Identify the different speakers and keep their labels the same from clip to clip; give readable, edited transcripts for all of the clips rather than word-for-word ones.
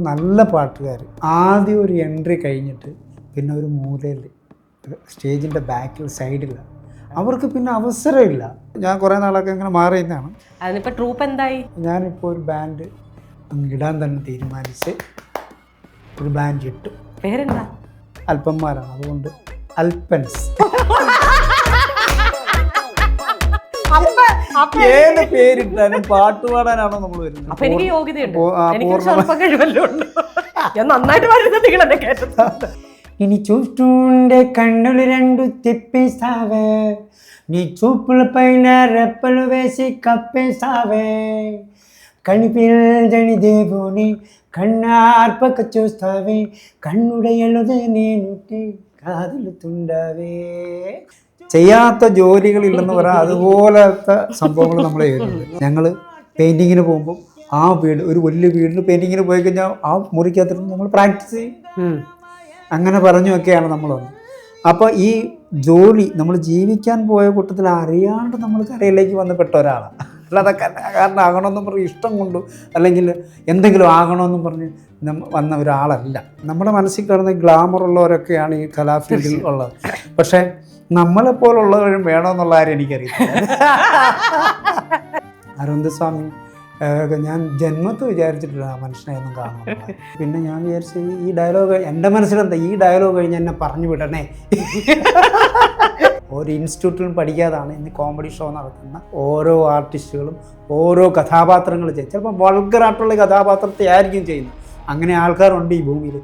Speaker 1: നല്ല പാട്ടുകാർ ആദ്യം ഒരു എൻട്രി കഴിഞ്ഞിട്ട് പിന്നെ ഒരു മൂലയിൽ സ്റ്റേജിൻ്റെ ബാക്കിൽ സൈഡിൽ അവർക്ക് പിന്നെ അവസരമില്ല. ഞാൻ കുറേ നാളൊക്കെ ഇങ്ങനെ മാറിയുന്നതാണ്.
Speaker 2: അതിനിപ്പോൾ ട്രൂപ്പ് എന്തായി?
Speaker 1: ഞാനിപ്പോൾ ഒരു ബാൻഡ് ഇടാൻ തന്നെ തീരുമാനിച്ച് ഒരു ബാൻഡ് ഇട്ടു.
Speaker 2: പേരെന്താ?
Speaker 1: അല്പന്മാരാണ്, അതുകൊണ്ട് അൽപ്പൻസ്. ഏത് പേരിട്ടാലും പാട്ട് പാടാനാണോ നമ്മൾ വരുന്നത്?
Speaker 2: അപ്പൊ എനിക്ക് യോഗ്യതയുണ്ട്, എനിക്ക് സ്വല്പം കഴിവല്ലോ ഉണ്ട്. ഞാൻ നന്നായിട്ട് പാടുന്നത് നിങ്ങളെന്നെ കേട്ടത്.
Speaker 1: ఇని చూస్తుండే కన్నులు రెండు తిప్పేస్తావే, నీ చూపుల పైన రెప్పలు వేసి కప్పేస్తావే, కనిపించని దేవుని కన్నార్పక చూస్తావే, కన్నుడయలుదే నేనుంటే കാതിലുണ്ടാവേ. ചെയ്യാത്ത ജോലികളില്ലെന്ന് പറയാം, അതുപോലത്തെ സംഭവങ്ങൾ നമ്മൾ ചെയ്യുന്നുണ്ട്. ഞങ്ങൾ പെയിൻറ്റിങ്ങിന് പോകുമ്പോൾ ആ വീട്, ഒരു വലിയ വീടിന് പെയിൻറ്റിങ്ങിന് പോയി കഴിഞ്ഞാൽ ആ മുറിക്കകത്തിട്ട് ഞങ്ങൾ പ്രാക്ടീസ് ചെയ്യും. അങ്ങനെ പറഞ്ഞൊക്കെയാണ് നമ്മൾ വന്നത്. അപ്പോൾ ഈ ജോലി നമ്മൾ ജീവിക്കാൻ പോയ കൂട്ടത്തിൽ അറിയാണ്ട് നമ്മൾ കരയിലേക്ക് വന്ന് പെട്ട ഒരാളാണ്. അല്ലാതെ കാരണം ആകണമെന്നും പറഞ്ഞ് ഇഷ്ടം കൊണ്ടു അല്ലെങ്കിൽ എന്തെങ്കിലും ആകണമെന്നും പറഞ്ഞ് വന്ന ഒരാളല്ല. നമ്മുടെ മനസ്സിൽ കാണുന്ന ഗ്ലാമർ ഉള്ളവരൊക്കെയാണ് ഈ കലാഫീൽഡിൽ ഉള്ളത്. പക്ഷേ നമ്മളെപ്പോലുള്ളവരും വേണമെന്നുള്ള കാര്യം എനിക്കറിയില്ല. അരവിന്ദസ്വാമി ഞാൻ ജന്മത്ത് വിചാരിച്ചിട്ടില്ല ആ മനുഷ്യനെ ഒന്നും കാണുന്നത്. പിന്നെ ഞാൻ വിചാരിച്ചു ഈ ഡയലോഗ് എൻ്റെ മനസ്സിലെന്താ, ഈ ഡയലോഗ് കഴിഞ്ഞ് എന്നെ പറഞ്ഞു വിടണേ. ഒരു ഇൻസ്റ്റിറ്റ്യൂട്ടിലും പഠിക്കാതാണ് ഇന്ന് കോമഡി ഷോ നടത്തുന്ന ഓരോ ആർട്ടിസ്റ്റുകളും ഓരോ കഥാപാത്രങ്ങൾ ചെയ്യും. ചിലപ്പോൾ വൾഗറായിട്ടുള്ള കഥാപാത്രത്തെ ആയിരിക്കും ചെയ്യുന്നത്. അങ്ങനെ ആൾക്കാരുണ്ട് ഈ ഭൂമിയിൽ.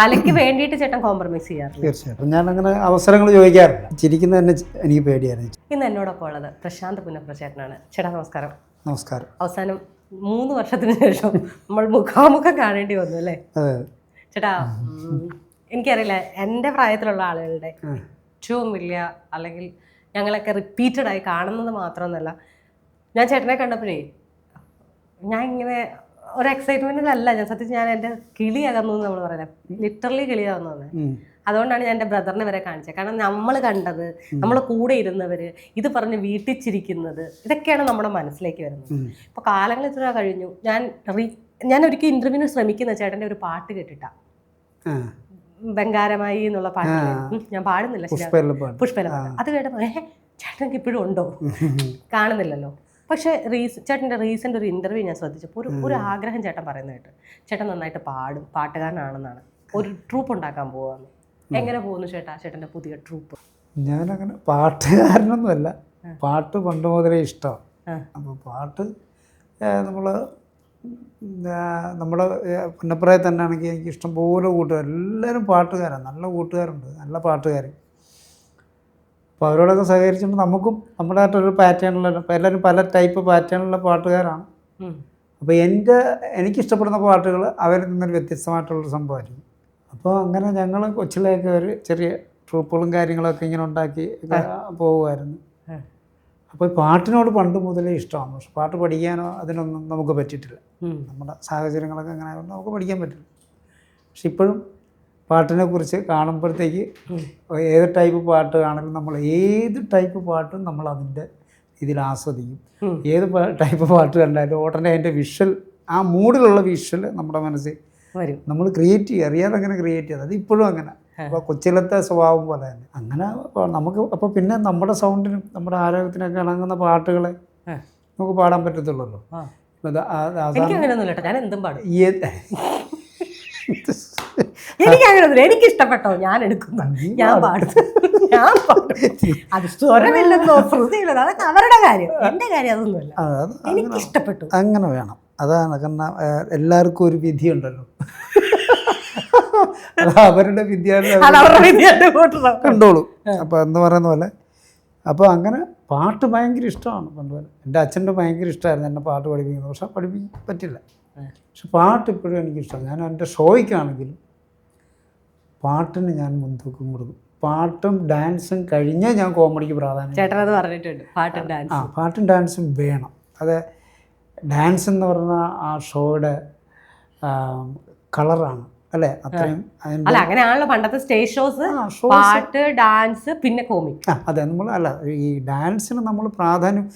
Speaker 2: കലയ്ക്ക് വേണ്ടിയിട്ട് ചേട്ടൻ കോംപ്രമൈസ് ചെയ്യാറില്ല?
Speaker 1: തീർച്ചയായിട്ടും. ഞാൻ അങ്ങനെ അവസരങ്ങൾ ചോദിക്കാറില്ല. ചിരിക്കുന്നത് തന്നെ എനിക്ക് പേടിയായിരുന്നു.
Speaker 2: ഇന്ന് എന്നോടൊപ്പം ഉള്ളത് പ്രശാന്ത് പുന്നപ്ര ചേട്ടനാണ്. ചേട്ടാ നമസ്കാരം.
Speaker 1: നമസ്കാരം.
Speaker 2: അവസാനം 3 വർഷത്തിന് ശേഷം നമ്മൾ മുഖാമുഖം കാണേണ്ടി വന്നു അല്ലേ? ചേട്ടാ, എനിക്കറിയില്ല, എൻ്റെ പ്രായത്തിലുള്ള ആളുകളുടെ ഏറ്റവും വലിയ, അല്ലെങ്കിൽ ഞങ്ങളൊക്കെ റിപ്പീറ്റഡായി കാണുന്നത് മാത്രമൊന്നുമല്ല, ഞാൻ ചേട്ടനെ കണ്ടപ്പോഴേ ഞാൻ ഇങ്ങനെ ഒരു എക്സൈറ്റ്മെൻറ്റിലല്ല ഞാൻ സത്യത്തിൽ ഞാൻ എൻ്റെ കിളിയാകുന്നു എന്ന് നമ്മൾ പറയുന്നത്, ലിറ്ററലി കിളിയാകുന്നത്. അതുകൊണ്ടാണ് ഞാൻ എൻ്റെ ബ്രദറിനെ വരെ കാണിച്ചത്. കാരണം നമ്മൾ കണ്ടത്, നമ്മൾ കൂടെ ഇരുന്നവർ, ഇത് പറഞ്ഞ് വീട്ടിൽ ചിരിക്കുന്നത്, ഇതൊക്കെയാണ് നമ്മുടെ മനസ്സിലേക്ക് വരുന്നത്. ഇപ്പോൾ കാലങ്ങൾ ഇത്ര കഴിഞ്ഞു. ഞാൻ ഒരിക്കൽ ഇൻ്റർവ്യൂവിന് ശ്രമിക്കുന്ന ചേട്ടൻ്റെ ഒരു പാട്ട് കേട്ടിട്ടാണ്, ബംഗാരമായി എന്നുള്ള പാട്ട്. ഞാൻ പാടുന്നില്ല, പുഷ്പല പാട്ട്. അത് കേട്ടപ്പോൾ ചേട്ടനക്ക് ഇപ്പോഴും ഉണ്ടോ? കാണുന്നില്ലല്ലോ. പക്ഷേ ചേട്ടൻ്റെ റീസെൻ്റ് ഒരു ഇൻ്റർവ്യൂ ഞാൻ ശ്രദ്ധിച്ചപ്പോൾ ഒരു ആഗ്രഹം ചേട്ടൻ പറയുന്നത് കേട്ട്, ചേട്ടൻ നന്നായിട്ട് പാടും, പാട്ടുകാരനാണെന്നാണ്, ഒരു ട്രൂപ്പ് ഉണ്ടാക്കാൻ പോവാന്ന്. എങ്ങനെ പോകുന്നു ചേട്ടാ ചേട്ടൻ്റെ പുതിയ ട്രൂപ്പ്?
Speaker 1: ഞാനങ്ങനെ പാട്ടുകാരനൊന്നുമല്ല, പാട്ട് പണ്ട് മുതലേ ഇഷ്ടമാണ്. അപ്പോൾ പാട്ട് നമ്മുടെ പുന്നപ്രയിൽ തന്നെ ആണെങ്കിൽ എനിക്ക് ഇഷ്ടം പോലെ കൂട്ടുകാർ, എല്ലാവരും പാട്ടുകാരാണ്, നല്ല കൂട്ടുകാരുണ്ട്, നല്ല പാട്ടുകാർ. അപ്പോൾ അവരോടൊക്കെ സഹകരിച്ചുകൊണ്ട് നമുക്കും നമ്മുടേതായിട്ടൊരു പാറ്റേണിലുള്ള, എല്ലാവരും പല ടൈപ്പ് പാറ്റേണിലുള്ള പാട്ടുകാരാണ്. അപ്പോൾ എനിക്കിഷ്ടപ്പെടുന്ന പാട്ടുകൾ അവരിൽ നിന്നൊരു വ്യത്യസ്തമായിട്ടുള്ളൊരു സംഭവമായിരിക്കും. അപ്പോൾ അങ്ങനെ ഞങ്ങൾ കൊച്ചിലേക്ക് ഒരു ചെറിയ ട്രൂപ്പുകളും കാര്യങ്ങളൊക്കെ ഇങ്ങനെ ഉണ്ടാക്കി പോകുമായിരുന്നു. അപ്പോൾ പാട്ടിനോട് പണ്ട് മുതലേ ഇഷ്ടമാണ്. പക്ഷെ പാട്ട് പഠിക്കാനോ അതിനൊന്നും നമുക്ക് പറ്റിയിട്ടില്ല. നമ്മുടെ സാഹചര്യങ്ങളൊക്കെ അങ്ങനെ ആയതുകൊണ്ട് നമുക്ക് പഠിക്കാൻ പറ്റില്ല. പക്ഷെ ഇപ്പോഴും പാട്ടിനെ കുറിച്ച് കാണുമ്പോഴത്തേക്ക് ഏത് ടൈപ്പ് പാട്ട് ആണെങ്കിലും നമ്മൾ ഏത് ടൈപ്പ് പാട്ടും നമ്മൾ അതിൻ്റെ ഇതിൽ ആസ്വദിക്കും. ഏത് ടൈപ്പ് പാട്ട് കണ്ടാലും ഉടനെ അതിൻ്റെ വിഷ്വൽ, ആ മൂഡിലുള്ള വിഷ്വൽ നമ്മുടെ മനസ്സിൽ വരും. നമ്മൾ ക്രിയേറ്റ് ചെയ്യുക, അറിയാതെ അങ്ങനെ ക്രിയേറ്റ് ചെയ്തത്. അത് ഇപ്പോഴും അങ്ങനെ. അപ്പോൾ കൊച്ചിലത്തെ സ്വഭാവം പോലെ തന്നെ അങ്ങനെ നമുക്ക്. അപ്പോൾ പിന്നെ നമ്മുടെ സൗണ്ടിനും നമ്മുടെ ആരോഗ്യത്തിനൊക്കെ ഇണങ്ങുന്ന പാട്ടുകളെ നമുക്ക് പാടാൻ പറ്റത്തുള്ളൂ.
Speaker 2: എനിക്ക് ഇഷ്ടപ്പെട്ടോ ഞാൻ എടുക്കുന്നു, ഞാൻ പാടും, ഞാൻ പാടും. അത് സ്വരമില്ലെന്നോ ശ്രുതിയില്ലെന്നോ അതൊക്കെ അവരുടെ കാര്യം, എൻ്റെ കാര്യം അതൊന്നുമല്ല. എനിക്ക് ഇഷ്ടപ്പെട്ടു.
Speaker 1: അങ്ങനെ വേണം. അതാണ്. കാരണം എല്ലാവർക്കും ഒരു വിധിയുണ്ടല്ലോ, അവരുടെ വിദ്യാർത്ഥി കണ്ടോളൂ. അപ്പോൾ എന്ന് പറയുന്ന പോലെ. അപ്പോൾ അങ്ങനെ പാട്ട് ഭയങ്കര ഇഷ്ടമാണ് പണ്ട് പോലെ. എൻ്റെ അച്ഛൻ്റെ ഭയങ്കര ഇഷ്ടമായിരുന്നു എന്നെ പാട്ട് പഠിപ്പിക്കുന്നത്. പക്ഷെ പഠിപ്പിക്കാൻ പറ്റില്ല. പക്ഷെ പാട്ട് ഇപ്പോഴും എനിക്കിഷ്ടമാണ്. ഞാൻ എൻ്റെ ഷോയ്ക്കാണെങ്കിലും പാട്ടിന് ഞാൻ മുൻതൂക്കം കൊടുക്കും. പാട്ടും ഡാൻസും കഴിഞ്ഞേ ഞാൻ കോമഡിക്ക് പ്രാധാന്യം.
Speaker 2: ചേട്ടനത് പറഞ്ഞിട്ടുണ്ട്, പാട്ടും ഡാൻസ്.
Speaker 1: പാട്ടും ഡാൻസും വേണം. അത് ഡാൻസ് എന്ന് പറഞ്ഞാൽ ആ ഷോയുടെ കളറാണ് അല്ലേ? അത്രയും
Speaker 2: അല്ല, അങ്ങനെയാണല്ലോ പണ്ടത്തെ സ്റ്റേജ് ഷോസ്, പാട്ട് ഡാൻസ് പിന്നെ കോമിക്.
Speaker 1: അതെ, നമ്മൾ അല്ല ഈ ഡാൻസിന് നമ്മൾ പ്രാധാന്യം.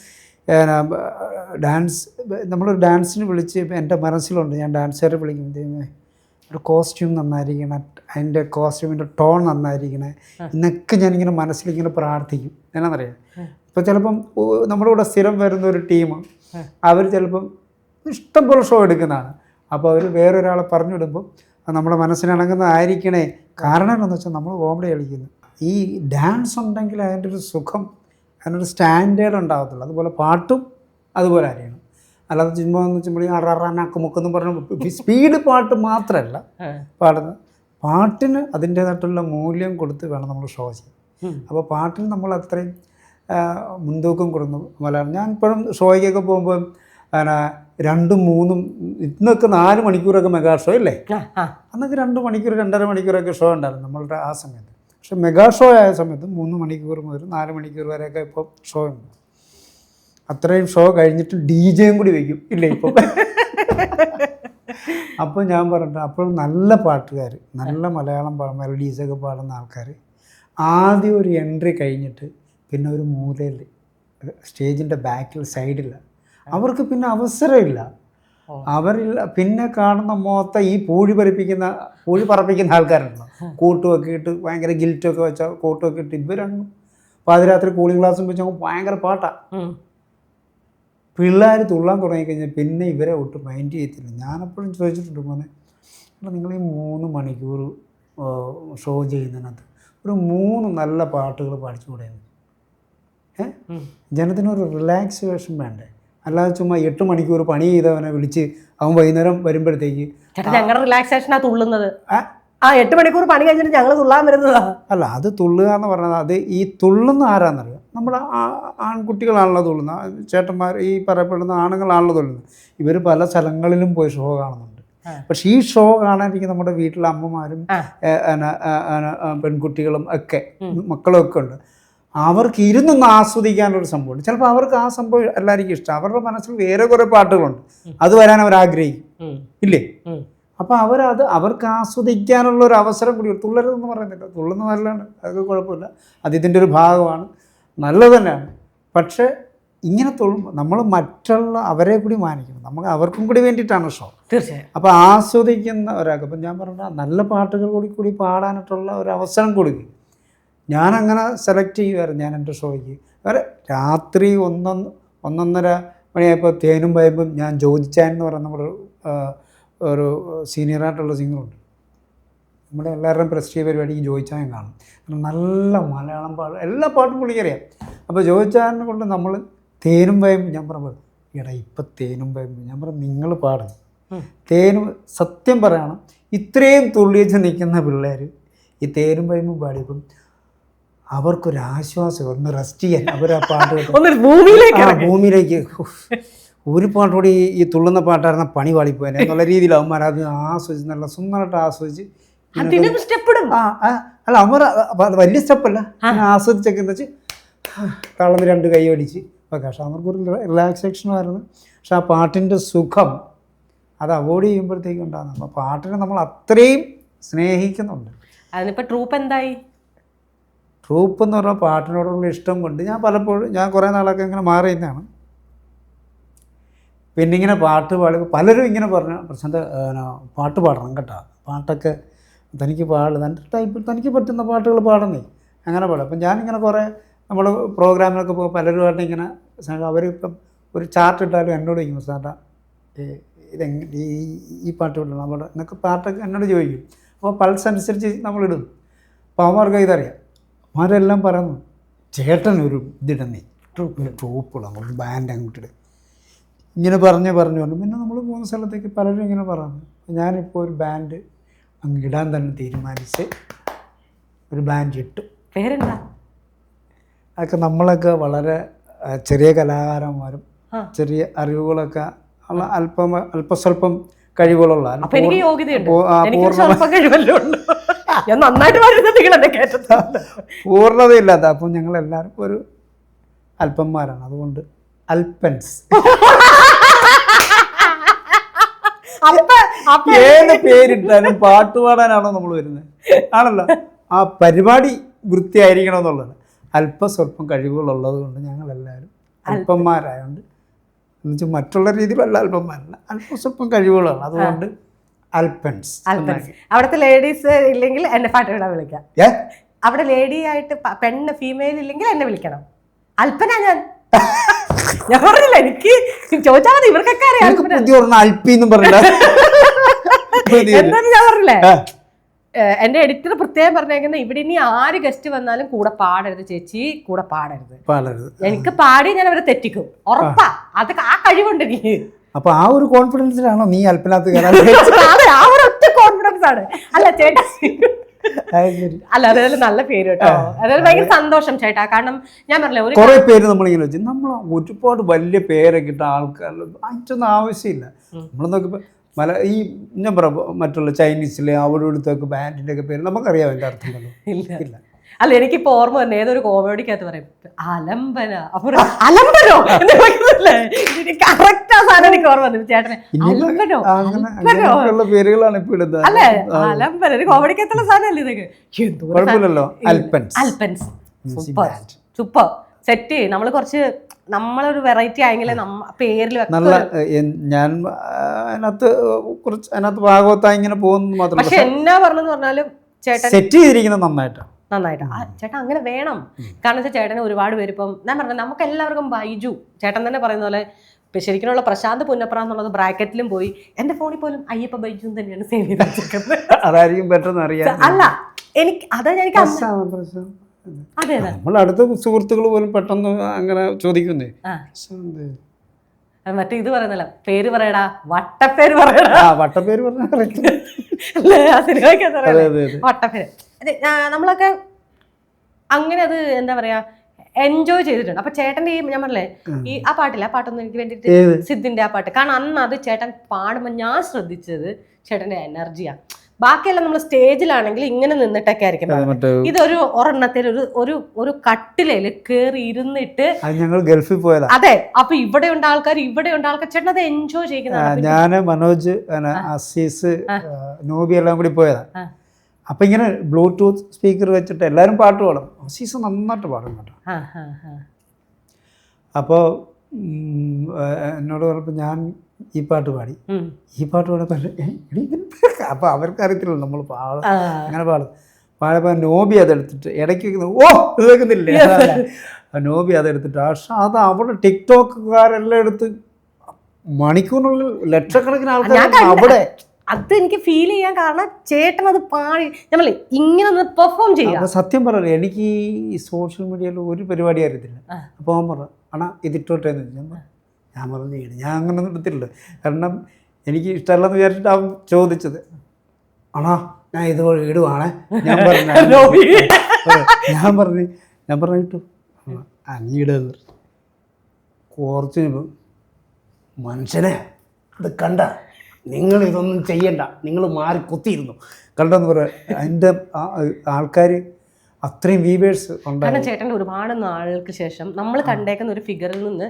Speaker 1: ഡാൻസ് നമ്മളൊരു ഡാൻസിന് വിളിച്ച് എൻ്റെ മനസ്സിലുണ്ട്, ഞാൻ ഡാൻസുകാരെ വിളിക്കും, ഒരു കോസ്റ്റ്യൂം നന്നായിരിക്കണം, അതിൻ്റെ കോസ്റ്റ്യൂമിൻ്റെ ടോൺ നന്നായിരിക്കണേ എന്നൊക്കെ ഞാനിങ്ങനെ മനസ്സിലിങ്ങനെ പ്രാർത്ഥിക്കും. എന്നാണെന്നറിയാം, ഇപ്പോൾ ചിലപ്പം നമ്മുടെ കൂടെ സ്ഥിരം വരുന്ന ഒരു ടീം അവർ ചിലപ്പം ഇഷ്ടംപോലെ ഷോ എടുക്കുന്നതാണ്. അപ്പോൾ അവർ വേറൊരാളെ പറഞ്ഞു വിടുമ്പോൾ അത് നമ്മുടെ മനസ്സിനിണങ്ങുന്നതായിരിക്കണേ. കാരണം എന്താണെന്ന് വെച്ചാൽ നമ്മൾ കോമഡി കളിക്കുന്നു. ഈ ഡാൻസ് ഉണ്ടെങ്കിൽ അതിൻ്റെ ഒരു സുഖം, അതിനൊരു സ്റ്റാൻഡേർഡ് ഉണ്ടാകത്തുള്ളൂ. അതുപോലെ പാട്ടും അതുപോലെ അറിയണം. അല്ലാതെ ചുമ്മാ എന്ന് വെച്ചുമ്പോൾ അററനാക്കുമുക്കെന്ന് പറഞ്ഞ സ്പീഡ് പാട്ട് മാത്രമല്ല പാടുന്നത്. പാട്ടിന് അതിൻ്റേതായിട്ടുള്ള മൂല്യം കൊടുത്ത് വേണം നമ്മൾ ഷോ ചെയ്യാൻ. അപ്പോൾ പാട്ടിന് നമ്മൾ അത്രയും മുൻതൂക്കം കൊടുക്കുന്നു. മലയാളം ഞാൻ ഇപ്പോഴും ഷോയ്ക്കൊക്കെ പോകുമ്പോൾ 2, 3 ഇന്നൊക്കെ 4 മണിക്കൂറൊക്കെ മെഗാ ഷോ ഇല്ലേ, അന്നൊക്കെ 2 മണിക്കൂർ 2.5 മണിക്കൂറൊക്കെ ഷോ ഉണ്ടായിരുന്നു നമ്മളുടെ ആ സമയത്ത്. പക്ഷെ മെഗാ ഷോ ആയ സമയത്ത് 3 മണിക്കൂർ മുതൽ 4 മണിക്കൂർ വരെയൊക്കെ ഇപ്പോൾ ഷോ ഉണ്ട്. അത്രയും ഷോ കഴിഞ്ഞിട്ട് DJ കൂടി വയ്ക്കും ഇല്ലേ ഇപ്പോൾ. അപ്പോൾ ഞാൻ പറഞ്ഞിട്ട് അപ്പോൾ നല്ല പാട്ടുകാർ, നല്ല മലയാളം മെലഡീസൊക്കെ പാടുന്ന ആൾക്കാർ ആദ്യം ഒരു എൻട്രി കഴിഞ്ഞിട്ട് പിന്നെ ഒരു മൂലയിൽ സ്റ്റേജിൻ്റെ ബാക്കിൽ സൈഡില്ല, അവർക്ക് പിന്നെ അവസരമില്ല. അവരില്ല. പിന്നെ കാണുന്ന മൊത്തം ഈ പൂഴി പറപ്പിക്കുന്ന ആൾക്കാരുണ്ടല്ലോ, കൂട്ടുമൊക്കെ ഇട്ട് ഭയങ്കര ഗിൽറ്റൊക്കെ വെച്ചാൽ കൂട്ടുമൊക്കെ ഇട്ട് ഇവരങ്ങ് പാതിരാത്രി കൂളിംഗ് ഗ്ലാസും വെച്ച് ഭയങ്കര പാട്ടാണ്. പിള്ളേർ തുള്ളാൻ തുടങ്ങിക്കഴിഞ്ഞാൽ പിന്നെ ഇവരെ ഒട്ടും മൈൻഡ് ചെയ്യത്തില്ല. ഞാനെപ്പോഴും ചോദിച്ചിട്ടുണ്ട്, മോനെ നിങ്ങൾ ഈ 3 മണിക്കൂർ ഷോ ചെയ്യുന്നതിനകത്ത് ഒരു 3 നല്ല പാട്ടുകൾ പഠിച്ചുകൂടെ? ജനത്തിനൊരു റിലാക്സേഷൻ വേണ്ടേ? അല്ലാതെ ചുമ്മാ 8 മണിക്കൂർ പണി ചെയ്തവനെ വിളിച്ച് അവൻ വൈകുന്നേരം വരുമ്പോഴത്തേക്ക്
Speaker 2: ഞങ്ങളുടെ റിലാക്സേഷനാ തുള്ളുന്നത്. 8 മണിക്കൂർ പണി കഴിഞ്ഞിട്ട് ഞങ്ങൾ തുള്ളാൻ വരുന്നതാ.
Speaker 1: അല്ല, അത് തുള്ളുക എന്ന് പറഞ്ഞത് അത് ഈ തുള്ളുന്ന ആരാന്നറിയാം, നമ്മുടെ ആൺകുട്ടികളാണല്ലോ തുള്ളുന്നത്, ചേട്ടന്മാർ ഈ പറയപ്പെടുന്ന ആണുങ്ങളാണല്ലോ തുള്ളുന്നത്. ഇവർ പല സ്ഥലങ്ങളിലും പോയി ഷോ കാണുന്നുണ്ട്. പക്ഷേ ഈ ഷോ കാണാനിരിക്കും നമ്മുടെ വീട്ടിലെ അമ്മമാരും പെൺകുട്ടികളും ഒക്കെ മക്കളും ഒക്കെ ഉണ്ട്. അവർക്ക് ഇരുന്നൊന്ന് ആസ്വദിക്കാനൊരു സംഭവമുണ്ട്. ചിലപ്പോൾ അവർക്ക് ആ സംഭവം എല്ലാവർക്കും ഇഷ്ടം, അവരുടെ മനസ്സിൽ വേറെ കുറേ പാട്ടുകളുണ്ട്, അത് വരാൻ അവർ ആഗ്രഹിക്കും ഇല്ലേ. അപ്പോൾ അവർക്ക് ആസ്വദിക്കാനുള്ള ഒരു അവസരം കൂടി. തുള്ളരുതെന്ന് പറയുന്നില്ല, തുള്ളുന്ന നല്ലതാണ്, അതൊക്കെ കുഴപ്പമില്ല, അത് ഇതിൻ്റെ ഒരു ഭാഗമാണ്, നല്ലത് തന്നെയാണ്. പക്ഷേ ഇങ്ങനെ തുള്ളുമ്പോൾ നമ്മൾ മറ്റുള്ള അവരെ കൂടി മാനിക്കണം, നമുക്ക് അവർക്കും കൂടി വേണ്ടിയിട്ടാണ് ഷോ.
Speaker 2: തീർച്ചയായും.
Speaker 1: അപ്പോൾ ആസ്വദിക്കുന്ന ഒരാൾക്ക് ഇപ്പം ഞാൻ പറഞ്ഞ നല്ല പാട്ടുകൾ കൂടി പാടാനായിട്ടുള്ള ഒരു അവസരം കൊടുക്കും. ഞാനങ്ങനെ സെലക്ട് ചെയ്യുമായിരുന്നു. ഞാൻ എൻ്റെ ഷോയ്ക്ക് വേറെ രാത്രി 1-1:30 മണിയായപ്പോൾ തേനും വയമ്പും ഞാൻ ജ്യോതിച്ചാൻ എന്ന് പറയുന്ന നമ്മുടെ ഒരു സീനിയറായിട്ടുള്ള സിംഗറുണ്ട്. നമ്മുടെ എല്ലാവരുടെയും പ്രസ്റ്റീജ് പരിപാടിക്ക് ജ്യോതിച്ചാൻ കാണും. നല്ല മലയാളം പാടും, എല്ലാ പാട്ടും പുള്ളിക്കറിയാം. അപ്പോൾ ജ്യോതിച്ചാനെ കൊണ്ട് നമ്മൾ തേനും വയമ്പും ഞാൻ പറഞ്ഞത്, എടാ ഇപ്പം തേനും വയമ്പും ഞാൻ പറഞ്ഞു നിങ്ങൾ പാടും തേനും. സത്യം പറയണം, ഇത്രയും തുള്ളിച്ച് നിൽക്കുന്ന പിള്ളേർ ഈ തേനും വയമ്പും പാടിയപ്പം അവർക്കൊരാശ്വാസം, ഒന്ന് റെസ്റ്റ് ചെയ്യാൻ അവർ ആ പാട്ട് ഭൂമിയിലേക്ക് ഒരു പാട്ടുകൂടി ഈ തുള്ളുന്ന പാട്ടായിരുന്ന പണി പാളിപ്പോയനെ എന്നുള്ള രീതിയിൽ അവന്മാർ അത് ആസ്വദിച്ച് നല്ല സുന്ദരമായിട്ട് ആസ്വദിച്ച് അല്ല അവന്മാർ വലിയ സ്റ്റെപ്പല്ല ആസ്വദിച്ചൊക്കെ എന്താ വെച്ച് തളർന്ന് 2 കൈ അടിച്ച് ഒക്കെ. പക്ഷെ അവർക്കൊരു റിലാക്സേഷനായിരുന്നു. പക്ഷെ ആ പാട്ടിൻ്റെ സുഖം അത് അവോയ്ഡ് ചെയ്യുമ്പോഴത്തേക്കും ഉണ്ടാകുന്നു. അപ്പോൾ പാട്ടിനെ നമ്മൾ അത്രയും സ്നേഹിക്കുന്നുണ്ട്.
Speaker 2: അതിനിപ്പോൾ ട്രൂപ്പ് എന്തായി?
Speaker 1: ട്രൂപ്പ് എന്ന് പറഞ്ഞാൽ പാട്ടിനോടുള്ള ഇഷ്ടം കൊണ്ട് ഞാൻ കുറേ നാളൊക്കെ ഇങ്ങനെ മാറിയുന്നതാണ്. പിന്നെ ഇങ്ങനെ പാട്ട് പാടി പലരും ഇങ്ങനെ പറഞ്ഞു, പ്രശാന്ത് പാട്ട് പാടണം കേട്ടോ, പാട്ടൊക്കെ തനിക്ക് തനിക്ക് പറ്റുന്ന പാട്ടുകൾ പാടുന്നേ, അങ്ങനെ പാടും. അപ്പം ഞാനിങ്ങനെ കുറേ നമ്മൾ പ്രോഗ്രാമിലൊക്കെ പോകുമ്പോൾ പലരുമായിട്ട് ഇങ്ങനെ അവരിപ്പം ഒരു ചാർട്ട് ഇട്ടാലും എന്നോട് ചോദിക്കും, സാറാ ഈ പാട്ട് വിടണം നമ്മുടെ എന്നൊക്കെ പാട്ടൊക്കെ എന്നോട് ചോദിക്കും. അപ്പോൾ പൾസ് അനുസരിച്ച് നമ്മളിടും. അപ്പോൾ അവന്മാർക്ക് ഇതറിയാം. അവരെല്ലാം പറയുന്നു, ചേട്ടനൊരു ഇതിടുന്നേ ട്രൂപ്പുള്ള നമ്മളൊരു ബാൻഡ് അങ്ങോട്ടിട് ഇങ്ങനെ പറഞ്ഞു പിന്നെ നമ്മൾ 3 സ്ഥലത്തേക്ക് പലരും ഇങ്ങനെ പറഞ്ഞു. ഞാനിപ്പോൾ ഒരു ബാൻഡ് അങ്ങ് ഇടാൻ തന്നെ തീരുമാനിച്ച് ഒരു ബാൻഡ് ഇട്ടു.
Speaker 2: പേരെന്താ?
Speaker 1: അതൊക്കെ നമ്മളൊക്കെ വളരെ ചെറിയ കലാകാരന്മാരും ചെറിയ അറിവുകളൊക്കെ ഉള്ള അല്പസ്വല്പം കഴിവുകളുള്ള പൂർണ്ണതയില്ലാത്ത. അപ്പം ഞങ്ങളെല്ലാവരും ഒരു അല്പന്മാരാണ്, അതുകൊണ്ട് അൽപ്പൻസ്. ഏത് പേരിട്ടാലും പാട്ട് പാടാനാണോ നമ്മൾ വരുന്നത്? ആണല്ലോ. ആ പരിപാടി വൃത്തിയായിരിക്കണമെന്നുള്ളത്. അല്പസ്വല്പം കഴിവുകളുള്ളത് കൊണ്ട് ഞങ്ങളെല്ലാവരും അല്പന്മാരായതുകൊണ്ട്, എന്നുവെച്ചാൽ മറ്റുള്ള രീതിയിലല്ല അല്പന്മാരല്ല, അല്പസ്വല്പം കഴിവുകളാണ്. അതുകൊണ്ട് അൽപ്പൻസ്.
Speaker 2: അൽപ്പൻസ്. അവിടുത്തെ ലേഡീസ് ഇല്ലെങ്കിൽ എന്നെ പാട്ടുവിടാൻ വിളിക്കാം. അവിടെ ലേഡി ആയിട്ട് പെണ്ണ് ഫീമെയിൽ ഇല്ലെങ്കിൽ എന്നെ വിളിക്കണം. അൽപ്പനാ ഞാൻ. ഞാൻ പറഞ്ഞില്ല, എനിക്ക് ചോദിച്ചാൽ മതി, ഇവർക്കൊക്കെ അറിയാം. എന്താന്ന് ഞാൻ പറഞ്ഞില്ലേ, എന്റെ എഡിറ്റർ പ്രത്യേകം പറഞ്ഞേക്കുന്നത് ഇവിടെ ഇനി ആര് ഗസ്റ്റ് വന്നാലും കൂടെ പാടരുത് ചേച്ചി, കൂടെ പാടരുത്. എനിക്ക് പാടി ഞാൻ അവരെ തെറ്റിക്കും, ഉറപ്പാ. അത് ആ കഴിവുണ്ട് എനിക്ക്.
Speaker 1: അപ്പൊ ആ ഒരു കോൺഫിഡൻസിലാണോ നീ അൽപ്പനകത്ത്
Speaker 2: ആ ഒരു ഒറ്റ കോൺഫിഡൻസ് ആണ്. അല്ല ചേട്ടാ, അല്ല അതായത് നല്ല പേര് കേട്ടോ, അതായത് ഭയങ്കര സന്തോഷം ചേട്ടാ. കാരണം ഞാൻ പറഞ്ഞില്ല,
Speaker 1: കുറെ പേര് നമ്മളിങ്ങനെ വെച്ചു, നമ്മൾ ഒരുപാട് വലിയ പേരൊക്കെ ഇട്ട ആൾക്കാരിൽ അതിനൊന്നും ആവശ്യമില്ല. നമ്മൾ നോക്കിയപ്പോ ഈ ഞാൻ പറ മറ്റുള്ള ചൈനീസിലെ അവിടെ ഇവിടുത്തൊക്കെ ബാൻഡിന്റെ ഒക്കെ പേര് നമുക്കറിയാം, എൻ്റെ അർത്ഥം ഇല്ല.
Speaker 2: അല്ല, എനിക്കിപ്പോ ഓർമ്മ തന്നെ ഏതൊരു കോമഡിക്കകത്ത് പറയും അലംബന, അലംബനോ കറക്റ്റ് ആ സാധനം എനിക്ക് ഓർമ്മ വന്നു. ചേട്ടനെ അലംബനോ
Speaker 1: പേരുകളാണ് ഇപ്പൊ ഇടുന്നത്.
Speaker 2: അല്ലേ, അലംബന ഒരു കോമഡിക്കകത്തുള്ള സാധനമല്ലേ ഇതൊക്കെ. അൽപ്പൻസ് സൂപ്പർ സെറ്റ്. നമ്മള് കുറച്ച് നമ്മളൊരു വെറൈറ്റി ആയെങ്കിലേ പേരിൽ
Speaker 1: നല്ല. ഞാൻ അതിനകത്ത് ഭാഗവത്തായി ഇങ്ങനെ പോകുന്നു മാത്രം.
Speaker 2: പക്ഷെ എന്നാ പറഞ്ഞെന്ന് പറഞ്ഞാലും ചേട്ടൻ
Speaker 1: സെറ്റ് ചെയ്തിരിക്കുന്നത് നന്നായിട്ട്.
Speaker 2: ചേട്ടൻ അങ്ങനെ വേണം. കാരണം വെച്ചാൽ ചേട്ടന് ഒരുപാട് പേര് ഇപ്പം ഞാൻ പറഞ്ഞത് നമുക്ക് എല്ലാവർക്കും ബൈജു ചേട്ടൻ തന്നെ പറയുന്ന പോലെ ശരിക്കുള്ള പ്രശാന്ത് പുന്നപ്ര എന്നുള്ളത് ബ്രാക്കറ്റിലും പോയി. എന്റെ ഫോണിൽ പോലും അയ്യപ്പ ബൈജു തന്നെയാണ് സേവ് ചെയ്ത് വെച്ചേക്കുന്നത്.
Speaker 1: അതായിരിക്കും പെട്ടെന്ന് അറിയാം.
Speaker 2: അല്ല എനിക്ക് അതാ എനിക്ക് അതെ
Speaker 1: നമ്മൾ അടുത്ത സുഹൃത്തുക്കൾ പോലും പെട്ടെന്ന് അങ്ങനെ ചോദിക്കുന്നേ.
Speaker 2: മറ്റേ ഇത് പറയുന്നല്ല, പേര് പറയടാ, വട്ടപ്പേര് പറയടാ.
Speaker 1: വട്ടപ്പേര്
Speaker 2: വട്ടപ്പേര്. അതെ, നമ്മളൊക്കെ അങ്ങനെ അത് എന്താ പറയാ എൻജോയ് ചെയ്തിട്ടുണ്ട്. അപ്പൊ ചേട്ടന്റെ ഈ ഞാൻ പറഞ്ഞില്ലേ ഈ ആ പാട്ടില്ല, ആ പാട്ടൊന്നും എനിക്ക് വേണ്ടിയിട്ട് സിദ്ധിന്റെ ആ പാട്ട്, കാരണം അന്ന് അത് ചേട്ടൻ പാടുമ്പോൾ ഞാൻ ശ്രദ്ധിച്ചത് ചേട്ടന്റെ എനർജിയാണ്. ബാക്കിയെല്ലാം നമ്മൾ സ്റ്റേജിലാണെങ്കിൽ ഇങ്ങനെ നിന്നിട്ടൊക്കെ ആയിരിക്കും. ഇതൊരു ഒരെണ്ണത്തിൽ ഒരു കട്ടിലേല് കേറി ഇരുന്നിട്ട്
Speaker 1: ഞങ്ങൾ ഗൾഫിൽ പോയതാ.
Speaker 2: അതെ, അപ്പൊ ഇവിടെ ഉണ്ട് ആൾക്കാർ, ചേട്ടൻ അത് എൻജോയ് ചെയ്യുന്നതാണ്.
Speaker 1: ഞാന് മനോജ്, അസീസ്, നോബി എല്ലാം കൂടി പോയതാ. അപ്പൊ ഇങ്ങനെ ബ്ലൂടൂത്ത് സ്പീക്കർ വെച്ചിട്ട് എല്ലാരും പാട്ട് പാടും. അസീസ് നന്നായിട്ട് പാടും കേട്ടോ. അപ്പോൾ എന്നോട് പറഞ്ഞപ്പോൾ ഞാൻ ഈ പാട്ട് പാടി. അപ്പോൾ അവർക്ക് അറിയത്തില്ല നമ്മൾ പാടും, അങ്ങനെ പാടുമ്പോൾ നോബി അതെടുത്തിട്ട് ഇടയ്ക്ക് കേൾക്കുന്നില്ലേ, നോബി അതെടുത്തിട്ട് പക്ഷെ അത് അവിടെ ടിക്ടോക്കുകാരെല്ലാം എടുത്ത് മണിക്കൂറിനുള്ളിൽ ലക്ഷക്കണക്കിന് ആൾക്കാർ അവിടെ.
Speaker 2: അത് എനിക്ക് ഫീൽ ചെയ്യാൻ കാരണം ചേട്ടൻ അത് പാടി നമ്മൾ ഇങ്ങനെ ഒന്ന് പെർഫോം ചെയ്യാം.
Speaker 1: സത്യം പറയാം, എനിക്ക് ഈ സോഷ്യൽ മീഡിയയിൽ ഒരു പരിപാടി അറിയത്തില്ല. അപ്പോൾ അവൻ പറഞ്ഞു അണാ ഇതിട്ടോട്ടെ എന്ന് ഞാൻ പറഞ്ഞു ഞാൻ അങ്ങനെ ഒന്നും എടുത്തില്ല, കാരണം എനിക്ക് ഇഷ്ടമല്ലെന്ന് വിചാരിച്ചിട്ട് അവൻ ചോദിച്ചത്. ആണോ ഞാൻ ഇതുപോലെ ഇടുവാണേ. ഞാൻ പറഞ്ഞിട്ടു അനീടുന്നത് കുറച്ച് മനുഷ്യനെ അത് കണ്ട നിങ്ങൾ ഇതൊന്നും ചെയ്യണ്ട, നിങ്ങൾ മാറി കുത്തിയിരുന്നു കണ്ടെന്ന് പറയാം. അതിൻ്റെ ആൾക്കാർ അത്രയും വ്യൂവേഴ്സ്
Speaker 2: ഉണ്ടായിരുന്നു. ചേട്ടൻ്റെ ഒരുപാട് നാളുകൾക്ക് ശേഷം നമ്മൾ കണ്ടേക്കുന്ന ഒരു ഫിഗറിൽ നിന്ന്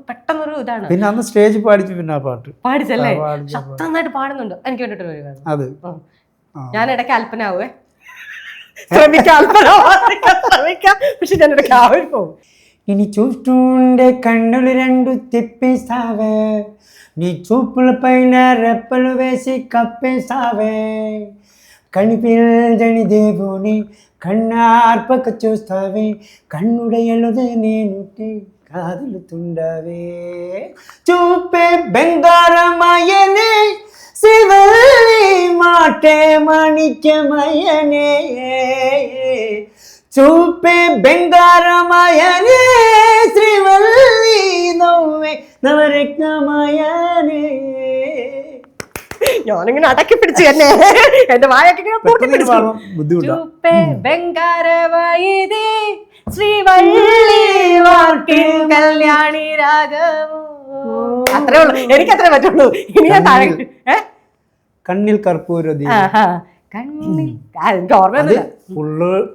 Speaker 2: പെട്ടെന്നൊരു ഇതാണ്.
Speaker 1: പിന്നെ അന്ന് സ്റ്റേജ് പാടിച്ചു, പിന്നെ ആ പാട്ട്
Speaker 2: പാടിച്ചല്ലേ, നന്നായിട്ട് പാടുന്നുണ്ട്. എനിക്ക് വേണ്ടിട്ട്
Speaker 1: അത്
Speaker 2: ഞാൻ ഇടയ്ക്ക് അല്പനാവേ പക്ഷെ ഞാൻ ഇടയ്ക്ക് ആവിൽ പോകും.
Speaker 1: ഇനി చూస్తుండే కన్నులు రెండు తిప్పేసావే, నీ చూపుల పైన రెప్పలు వేసి కప్పేసావే, కనిపించని దేవుని కన్నార్పక చూస్తావే, కన్నుడయలుదే నేను కాదులుతుండవే, చూపే బెంగారమయనే శివల్లి మాటే మాణిక్యమయనే, చూపే బెంగారమయనే శ్రీవల్లి నవ్వే നവരത്നമയനേ.
Speaker 2: ഞാനിങ്ങനെ അടക്കി പിടിച്ചു തന്നെ എന്റെ വായൊക്കെ കല്യാണി രാഗമോ. അത്രേ ഉള്ളൂ, എനിക്ക് അത്രേ പറ്റുള്ളൂ. ഇനി ഞാൻ താഴെ
Speaker 1: കണ്ണിൽ കർപ്പൂര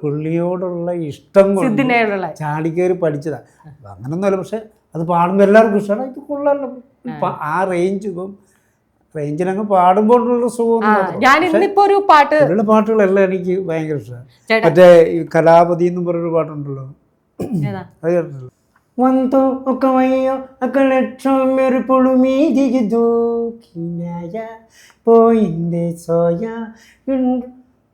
Speaker 1: പുള്ളിയോടുള്ള ഇഷ്ടം കൊണ്ട് ചാടിക്കേറി പഠിച്ചതാ. അങ്ങനൊന്നുമല്ല, പക്ഷെ അത് പാടുമ്പോൾ എല്ലാവർക്കും ഇഷ്ടമാണ്. ഇത് കൊള്ളാമല്ലോ, ആ റേഞ്ചിലങ്ങ് പാടുമ്പോഴുള്ള സുഖം. പാട്ടുകളെല്ലാം എനിക്ക് ഭയങ്കര ഇഷ്ടമാണ്. മറ്റേ ഈ കലാപതി എന്നും പറഞ്ഞൊരു പാട്ടുണ്ടല്ലോ, അത് കേട്ടിട്ടുണ്ടല്ലോ.
Speaker 3: Wanto okamayo akaletro mere polumi digido kinaya poinde soya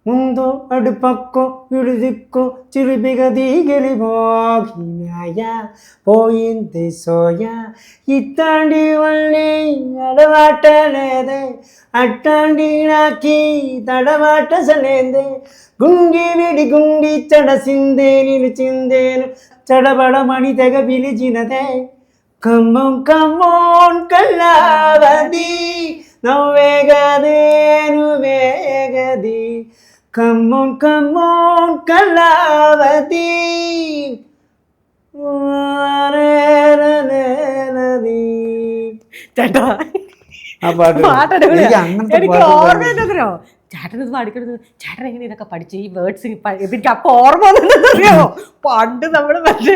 Speaker 3: mundo adupakko yudikko chiribigadi gelibo kinaya poinde soya itandi valle adavatalede attandi naki tadavata salende గుంగి విడి గుంగి చడ సిందేని చిందేను చడబడ మణి తెగ పిలిచినదే కమ్మం కమ్మోన్ కల్లావది నవ్వేగదేను వేగది కమ్మోన్ కమ్మోన్ కల్లావది
Speaker 2: ചേട്ടാ
Speaker 1: ആ പാട്ട്
Speaker 2: പാട്ടടിപൊളിയാ.
Speaker 1: എനിക്ക് അങ്ങനത്തെ
Speaker 2: എനിക്ക്
Speaker 1: പാട്ട്
Speaker 2: ഓർമ്മയില്ലെന്നറിയോ ചേട്ടൻ ഇത് പാടിക്കുന്നത് ചേട്ടൻ എങ്ങനെ ഇതൊക്കെ പഠിച്ചു ഈ വേർഡ്സ് എനിക്ക് അപ്പൊ ഓർമ്മ വന്നറിയോ പണ്ട് നമ്മള് മറ്റേ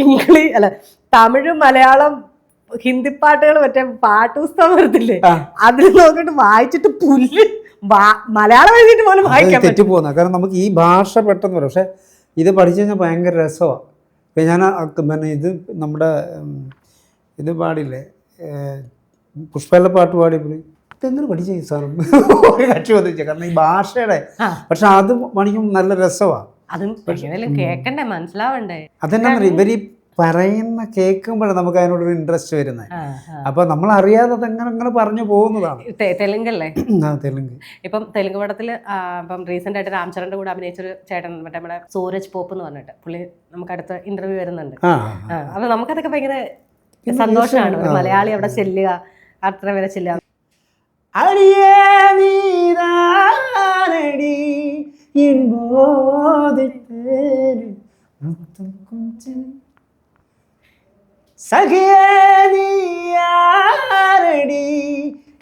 Speaker 2: ഇംഗ്ലീഷ് അല്ല തമിഴ് മലയാളം ഹിന്ദി പാട്ടുകൾ മറ്റേ പാട്ട് പുസ്തകം വരത്തില്ലേ അതിൽ നോക്കിട്ട് വായിച്ചിട്ട് പുല്ല് മലയാളം എഴുതിയിട്ട് പോലും വായിക്കാൻ പറ്റും.
Speaker 1: തെറ്റിപ്പോകുന്ന കാരണം നമുക്ക് ഈ ഭാഷ പെട്ടെന്ന് വരും. പക്ഷെ ഇത് പഠിച്ചു കഴിഞ്ഞാൽ ഭയങ്കര രസമാണ്. ഇപ്പം ഞാൻ പിന്നെ ഇത് നമ്മുടെ ഇത് പാടില്ലേ പുഷ്പയുടെ പാട്ട് പാടിയപ്പോൾ ഇതെങ്ങനെ പഠിച്ചു സാറും ഒരു കക്ഷി വന്നിച്ച കാരണം ഈ ഭാഷയുടെ പക്ഷെ അത് പഠിക്കും നല്ല രസമാണ്.
Speaker 2: അതും എങ്ങനെയും കേൾക്കണ്ടേ മനസ്സിലാവണ്ടേ.
Speaker 1: അതെന്നാ ഇവര് പറയുന്ന കേൾക്കുമ്പോഴാണ് നമുക്ക് അതിനോടൊരു ഇൻട്രസ്റ്റ് വരുന്നത്. അപ്പൊ നമ്മൾ അറിയാതെ അങ്ങനെ അങ്ങനെ പറഞ്ഞു പോകുന്നതാണ്.
Speaker 2: തെലുങ്കല്ലേ?
Speaker 1: തെലുങ്ക്.
Speaker 2: ഇപ്പം തെലുങ്ക് പടത്തില് ഇപ്പം റീസെന്റ് ആയിട്ട് രാംചരന്റെ കൂടെ അഭിനയിച്ചൊരു ചേട്ടൻ മറ്റേ നമ്മുടെ സൂരജ് പോപ്പ് എന്ന് പറഞ്ഞിട്ട് പുള്ളി നമുക്ക് അടുത്ത ഇന്റർവ്യൂ വരുന്നുണ്ട്. അപ്പൊ നമുക്കതൊക്കെ ഭയങ്കര സന്തോഷമാണ് ഒരു മലയാളി അവിടെ ചെല്ലുക, അത്ര വരെ ചെല്ലുക.
Speaker 3: அடியே நீதானடி என்போதித்தேன் முத்தம் கொஞ்சம் சகியே நீயாரடி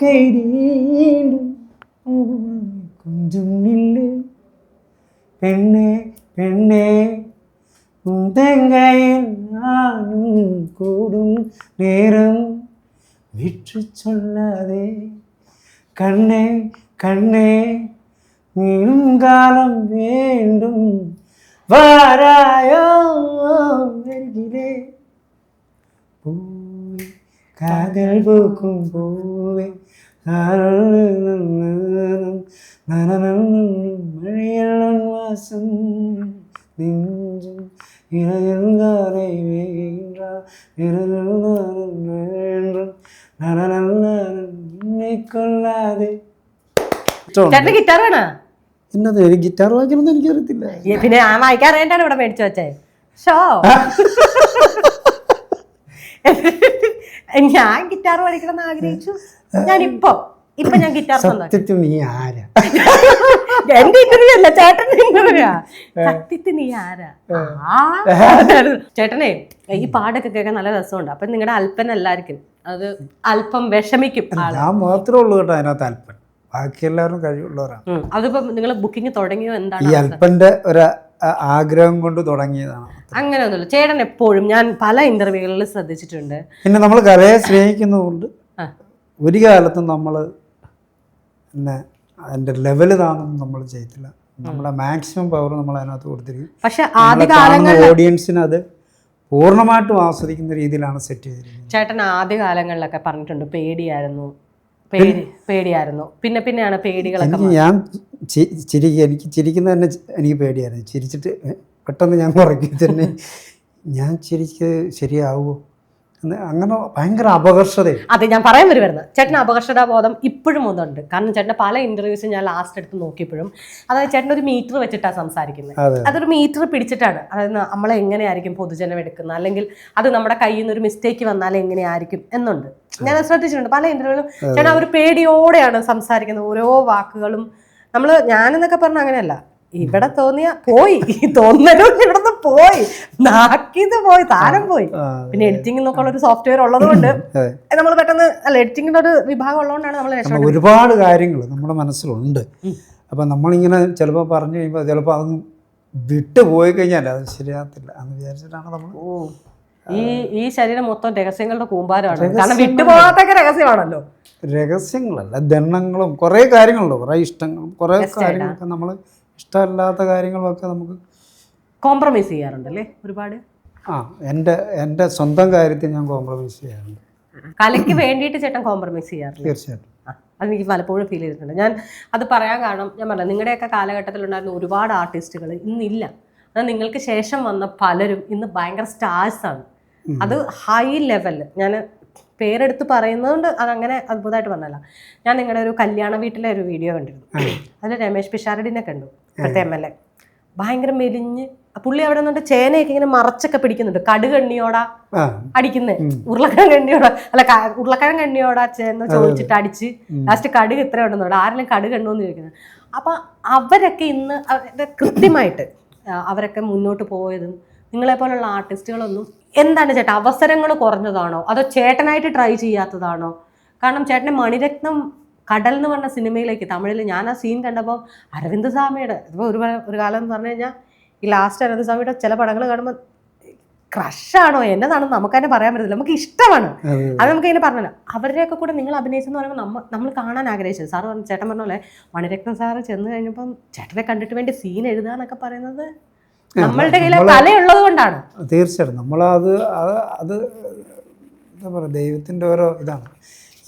Speaker 3: கைதீண்டும் கொஞ்சம் நில்லு பெண்ணே பெண்ணே உந்தங்கையில் நானும் கூடும் நேரம் விற்று சொல்லாதே கண்ணே கண்ணே நீளும் காலம் வேண்டும் வாராயோ அருகிலே பூவே காதல் பூக்கும் பூவே மழையல் வாசம் நெஞ்சும் இளையங்காரை வேண்டா வேண்டும் കൊള്ളാതെ.
Speaker 2: ചേട്ടന് ഗിറ്റാർ വേണോ?
Speaker 1: എന്നത് ഗിറ്റാർ വായിക്കണമെന്ന് എനിക്കറിയത്തില്ല.
Speaker 2: പിന്നെ ഞാൻ വായിക്കാൻ അറിയാണ്ടാണ് ഇവിടെ മേടിച്ചു വെച്ചേ. ഷോ ഞാൻ ഗിറ്റാർ പഠിക്കണം എന്ന് ആഗ്രഹിച്ചു. ഞാനിപ്പോ ഞാൻ ഗിറ്റാർ
Speaker 1: സത്യത്തിൽ നീ ആരാ?
Speaker 2: എന്റെ ഇന്റർവ്യൂ അല്ല ചേട്ടന്റെ ഇന്റർവ്യൂ. സത്യത്തിൽ നീ ആരാ? ചേട്ടനെ ഈ പാടൊക്കെ കേൾക്കാൻ നല്ല രസമുണ്ട്. അപ്പൊ നിങ്ങളുടെ അല്പൻ എല്ലാവർക്കും അത് അല്പം വിഷമിക്കും.
Speaker 1: ഞാൻ മാത്രമേ ഉള്ളൂ കേട്ടോ അതിനകത്ത് അല്പൻ. ബാക്കി എല്ലാവരും കഴിവുള്ളവരാണ്.
Speaker 2: അതിപ്പോ നിങ്ങൾ ബുക്കിംഗ് തുടങ്ങിയോ? എന്താണ്
Speaker 1: ഈ അല്പന്റെ ഒരു ആഗ്രഹം കൊണ്ട് തുടങ്ങിയതാണ്.
Speaker 2: അങ്ങനെയൊന്നുമില്ല ചേട്ടൻ എപ്പോഴും ഞാൻ പല ഇന്റർവ്യൂകളിൽ ശ്രദ്ധിച്ചിട്ടുണ്ട്.
Speaker 1: പിന്നെ നമ്മൾ കലയെ സ്നേഹിക്കുന്നതുകൊണ്ട് ഒരു കാലത്തും നമ്മൾ പിന്നെ അതിൻ്റെ ലെവല് താണെന്ന് നമ്മൾ ചെയ്തില്ല. നമ്മുടെ മാക്സിമം പവർ നമ്മൾ അതിനകത്ത് കൊടുത്തിരിക്കും.
Speaker 2: പക്ഷെ ആദ്യകാലങ്ങളിൽ
Speaker 1: ഓഡിയൻസിന് അത് പൂർണ്ണമായിട്ടും ആസ്വദിക്കുന്ന രീതിയിലാണ് സെറ്റ് ചെയ്തിരിക്കുന്നത്.
Speaker 2: ചേട്ടൻ ആദ്യകാലങ്ങളിലൊക്കെ പറഞ്ഞിട്ടുണ്ട് പേടിയായിരുന്നു. പിന്നെ പിന്നെയാണ് പേടികളൊക്കെ.
Speaker 1: എനിക്ക് ചിരിക്കുന്ന തന്നെ എനിക്ക് പേടിയായിരുന്നു. ചിരിച്ചിട്ട് പെട്ടെന്ന് ഞാൻ കുറയ്ക്കും തന്നെ ഞാൻ ചിരിക്ക് ശരിയാവുമോ അങ്ങനെ ഭയങ്കര അപകർഷതയും.
Speaker 2: അതെ ഞാൻ പറയാൻ വരുമായിരുന്നു. ചേട്ടന് അപകർഷതാബോധം ഇപ്പോഴും ഒന്നുണ്ട്. കാരണം ചേട്ടൻ്റെ പല ഇന്റർവ്യൂസും ഞാൻ ലാസ്റ്റ് എടുത്ത് നോക്കിയപ്പോഴും അതായത് ചേട്ടൻ ഒരു മീറ്റർ വെച്ചിട്ടാണ് സംസാരിക്കുന്നത്. അതൊരു മീറ്റർ പിടിച്ചിട്ടാണ്. അതായത് നമ്മളെ എങ്ങനെയായിരിക്കും പൊതുജനം എടുക്കുന്നത്, അല്ലെങ്കിൽ അത് നമ്മുടെ കയ്യിൽ നിന്ന് ഒരു മിസ്റ്റേക്ക് വന്നാൽ എങ്ങനെയായിരിക്കും എന്നുണ്ട്. ഞാൻ ശ്രദ്ധിച്ചിട്ടുണ്ട് പല ഇന്റർവ്യൂകളും ചേട്ടൻ ഒരു പേടിയോടെയാണ് സംസാരിക്കുന്നത്. ഓരോ വാക്കുകളും ഞാനെന്നൊക്കെ പറഞ്ഞ അങ്ങനെയല്ല. ഇവിടെ തോന്നിയ പോയി തോന്നലും ഇവിടുന്ന് പോയി നാക്കിന്ന് പോയി താരം പോയി. പിന്നെ എഡിറ്റിംഗ് എന്നൊക്കെ ഒരു സോഫ്റ്റ്വെയർ ഉള്ളതുകൊണ്ട് നമ്മൾ പെട്ടെന്ന് അല്ല എഡിറ്റിംഗിന്റെ ഒരു വിഭാഗം ഉള്ളതുകൊണ്ടാണ് നമ്മൾ
Speaker 1: ഒരുപാട് കാര്യങ്ങൾ നമ്മുടെ മനസ്സിലുണ്ട്. അപ്പം നമ്മളിങ്ങനെ ചിലപ്പോൾ പറഞ്ഞു കഴിയുമ്പോൾ ചിലപ്പോൾ അതൊന്നും വിട്ടു പോയി കഴിഞ്ഞാൽ അത് ശരിയാകത്തില്ല എന്ന് വിചാരിച്ചിട്ടാണ് നമ്മൾ.
Speaker 2: ഈ ശരീരം മൊത്തം രഹസ്യങ്ങളുടെ കൂമ്പാരമാണ്. കാരണം വിട്ടുപോകാത്തൊക്കെ രഹസ്യമാണല്ലോ.
Speaker 1: രഹസ്യങ്ങളല്ല, ദണ്ണങ്ങളും കുറേ കാര്യങ്ങളുണ്ട്, കുറേ ഇഷ്ടങ്ങളും കുറേ കാര്യങ്ങളൊക്കെ നമ്മൾ ഇഷ്ടമല്ലാത്ത കാര്യങ്ങളൊക്കെ നമുക്ക്
Speaker 2: കോംപ്രമൈസ് ചെയ്യാറുണ്ടല്ലേ ഒരുപാട്.
Speaker 1: ആ എൻ്റെ സ്വന്തം കാര്യത്തിൽ ഞാൻ കോംപ്രമൈസ് ചെയ്യാറുണ്ട്.
Speaker 2: കലയ്ക്ക് വേണ്ടിയിട്ട് ചേട്ടൻ കോംപ്രമൈസ് ചെയ്യാറില്ല?
Speaker 1: തീർച്ചയായിട്ടും.
Speaker 2: അതെനിക്ക് പലപ്പോഴും ഫീൽ ചെയ്തിട്ടുണ്ട്. ഞാൻ അത് പറയാൻ കാരണം ഞാൻ പറഞ്ഞു നിങ്ങളുടെയൊക്കെ കാലഘട്ടത്തിലുണ്ടായിരുന്ന ഒരുപാട് ആർട്ടിസ്റ്റുകൾ ഇന്നില്ല. അത് നിങ്ങൾക്ക് ശേഷം വന്ന പലരും ഇന്ന് ഭയങ്കര സ്റ്റാർസാണ്. അത് ഹൈ ലെവലിൽ. ഞാൻ പേരെടുത്ത് പറയുന്നതുകൊണ്ട് അതങ്ങനെ അത്ഭുതമായിട്ട് പറഞ്ഞല്ല. ഞാൻ നിങ്ങളുടെ ഒരു കല്യാണ വീട്ടിലെ ഒരു വീഡിയോ കണ്ടിരുന്നു. അതിൽ രമേശ് പിഷാരടിനെ കണ്ടു, ഇപ്പോഴത്തെ MLA. ഭയങ്കര മെലിഞ്ഞ് പുള്ളി അവിടെ നിന്നിട്ട് ചേനയൊക്കെ ഇങ്ങനെ മറച്ചൊക്കെ പിടിക്കുന്നുണ്ട്. കടുകണ്ണിയോടാ അടിക്കുന്നത്, ഉരുളക്കിഴങ്ങ് എണ്ണിയോടാ അല്ല ഉരുളക്കിഴങ്ങ് എണ്ണിയോടാ ചേന്ന് ചോദിച്ചിട്ട് അടിച്ച് ലാസ്റ്റ് കടുക് ഇത്ര ഉണ്ടെന്നോട് ആരെങ്കിലും കടുക് എണ്ണോന്ന് ചോദിക്കുന്നത്. അപ്പൊ അവരൊക്കെ ഇന്ന് അവരുടെ കൃത്യമായിട്ട് അവരൊക്കെ മുന്നോട്ട് പോയതും നിങ്ങളെ പോലുള്ള ആർട്ടിസ്റ്റുകളൊന്നും എന്താണ് ചേട്ടാ അവസരങ്ങൾ കുറഞ്ഞതാണോ അതോ ചേട്ടനായിട്ട് ട്രൈ ചെയ്യാത്തതാണോ? കാരണം ചേട്ടൻ്റെ മണിരത്നം കടൽ എന്ന് പറഞ്ഞ സിനിമയിലേക്ക് തമിഴിൽ ഞാൻ ആ സീൻ കണ്ടപ്പോൾ അരവിന്ദ് സ്വാമിയുടെ ഇപ്പോൾ ഒരു കാലം എന്ന് പറഞ്ഞു കഴിഞ്ഞാൽ ഈ ലാസ്റ്റ് അരവിന്ദ് സ്വാമിയുടെ ചില പടങ്ങൾ കാണുമ്പോൾ ക്രഷാണോ എന്നതാണെന്ന് നമുക്ക് തന്നെ പറയാൻ പറ്റത്തില്ല. നമുക്ക് ഇഷ്ടമാണ് അത് നമുക്ക് ഇങ്ങനെ പറഞ്ഞല്ലോ. അവരുടെയൊക്കെ കൂടെ നിങ്ങൾ അഭിനയിച്ചെന്ന് പറയുമ്പോൾ നമ്മൾ കാണാൻ ആഗ്രഹിച്ചത്. സാറ് പറഞ്ഞു ചേട്ടൻ പറഞ്ഞ പോലെ മണിരത്നം സാറ് ചെന്ന് കഴിഞ്ഞപ്പം ചേട്ടനെ കണ്ടിട്ട് വേണ്ടി സീൻ എഴുതാന്നൊക്കെ പറയുന്നത് നമ്മളുടെ കയ്യിലെ കലയുള്ളത് കൊണ്ടാണ്.
Speaker 1: തീർച്ചയായിട്ടും നമ്മളത് എന്താ പറയുക ദൈവത്തിൻ്റെ ഓരോ ഇതാണ്.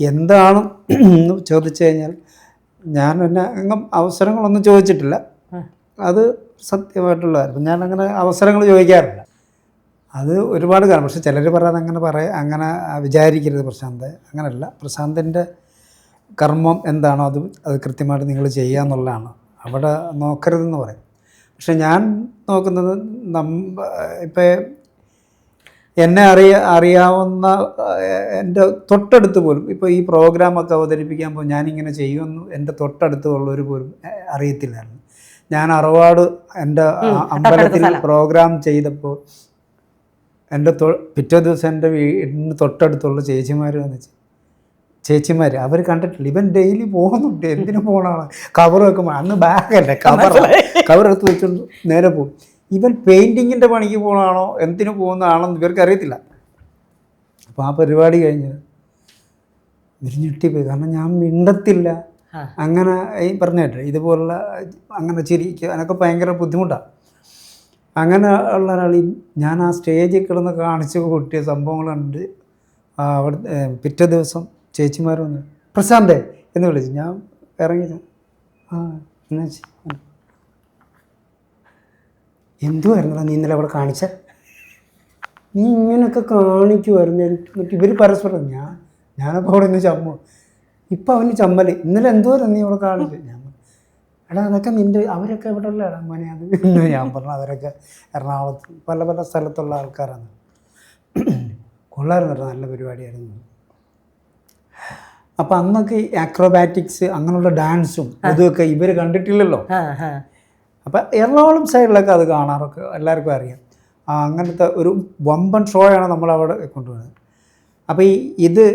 Speaker 1: എന്താണ് എന്ന് ചോദിച്ചു കഴിഞ്ഞാൽ ഞാൻ എന്നെ എങ്ങും അവസരങ്ങളൊന്നും ചോദിച്ചിട്ടില്ല. അത് സത്യമായിട്ടുള്ള കാര്യം. ഞാനങ്ങനെ അവസരങ്ങൾ ചോദിക്കാറില്ല. അത് ഒരുപാട് കാലം. പക്ഷെ ചിലർ പറയാതെ അങ്ങനെ വിചാരിക്കരുത് പ്രശാന്ത്. അങ്ങനെയല്ല. പ്രശാന്തിൻ്റെ കർമ്മം എന്താണോ അത് കൃത്യമായിട്ട് നിങ്ങൾ ചെയ്യുക എന്നുള്ളതാണ്. അവിടെ നോക്കരുതെന്ന് പറയും. പക്ഷെ ഞാൻ നോക്കുന്നത് ഇപ്പം എന്നെ അറിയാവുന്ന എൻ്റെ തൊട്ടടുത്ത് പോലും ഇപ്പോൾ ഈ പ്രോഗ്രാമൊക്കെ അവതരിപ്പിക്കാൻ പോകുമ്പോൾ ഞാനിങ്ങനെ ചെയ്യുമെന്ന് എൻ്റെ തൊട്ടടുത്തുള്ളവർ പോലും അറിയത്തില്ലായിരുന്നു. ഞാൻ അറവാട് എൻ്റെ അമ്പലത്തിൽ പ്രോഗ്രാം ചെയ്തപ്പോൾ എൻ്റെ പിറ്റേ ദിവസം എൻ്റെ വീടിന് തൊട്ടടുത്തുള്ള ചേച്ചിമാർ വന്നിച്ച് ചേച്ചിമാർ അവർ കണ്ടിട്ടില്ല. ഇവൻ ഡെയിലി പോകുന്നുണ്ട്, എന്തിനു പോകണമാണ് കവർ വെക്കുമ്പോൾ അന്ന് ബാഗല്ലേ കവറെടുത്ത് വെച്ചുകൊണ്ട് നേരെ പോകും. ഇവൻ പെയിൻറ്റിങ്ങിൻ്റെ പണിക്ക് പോകണമാണോ എന്തിനു പോകുന്നതാണെന്ന് ഇവർക്ക് അറിയത്തില്ല. അപ്പോൾ ആ പരിപാടി കഴിഞ്ഞ് ഇവർ ഞെട്ടിപ്പോയി. കാരണം ഞാൻ മിണ്ടത്തില്ല. അങ്ങനെ ഈ പറഞ്ഞിട്ട് ഇതുപോലുള്ള അങ്ങനെ ചിരിക്കുക അതിനൊക്കെ ഭയങ്കര ബുദ്ധിമുട്ടാണ്. അങ്ങനെ ഉള്ള ഒരാൾ ഞാൻ ആ സ്റ്റേജിൽ കിടന്ന് കാണിച്ചു കൂട്ടിയ സംഭവങ്ങളുണ്ട്. അവിടെ പിറ്റേ ദിവസം ചേച്ചിമാർ വന്ന് പ്രശാന്തേ എന്ന് വിളിച്ചു. ഞാൻ ഇറങ്ങി എന്നാ എന്തുവായിരുന്നടാ നീ ഇന്നലെ അവിടെ കാണിച്ച, നീ ഇങ്ങനെയൊക്കെ കാണിക്കുമായിരുന്നു. എന്നിട്ട് ഇവർ പരസ്പരം ഞാനപ്പോൾ അവിടെ ഇന്ന് ചമ്മു. ഇപ്പം അവന് ചമ്മൽ. ഇന്നലെ എന്തോരം നീ അവിടെ കാണിച്ചു. ഞാൻ എടാ അതൊക്കെ അവരൊക്കെ ഇവിടെ ഉള്ള ഇടാൻ മോനെ അത് എന്ന് ഞാൻ പറഞ്ഞു. അവരൊക്കെ എറണാകുളത്ത് പല പല സ്ഥലത്തുള്ള ആൾക്കാരാണ്. കൊള്ളായിരുന്നു കേട്ടോ, നല്ല പരിപാടിയായിരുന്നു. അപ്പം അന്നൊക്കെ ഈ ആക്രോബാറ്റിക്സ് അങ്ങനെയുള്ള ഡാൻസും ഇതൊക്കെ ഇവർ കണ്ടിട്ടില്ലല്ലോ. അപ്പം എറണാകുളം സൈഡിലൊക്കെ അത് കാണാറൊക്കെ എല്ലാവർക്കും അറിയാം. അങ്ങനത്തെ ഒരു വമ്പൻ ഷോയാണ് നമ്മളവിടെ കൊണ്ടുപോകുന്നത്. അപ്പോൾ ഇത്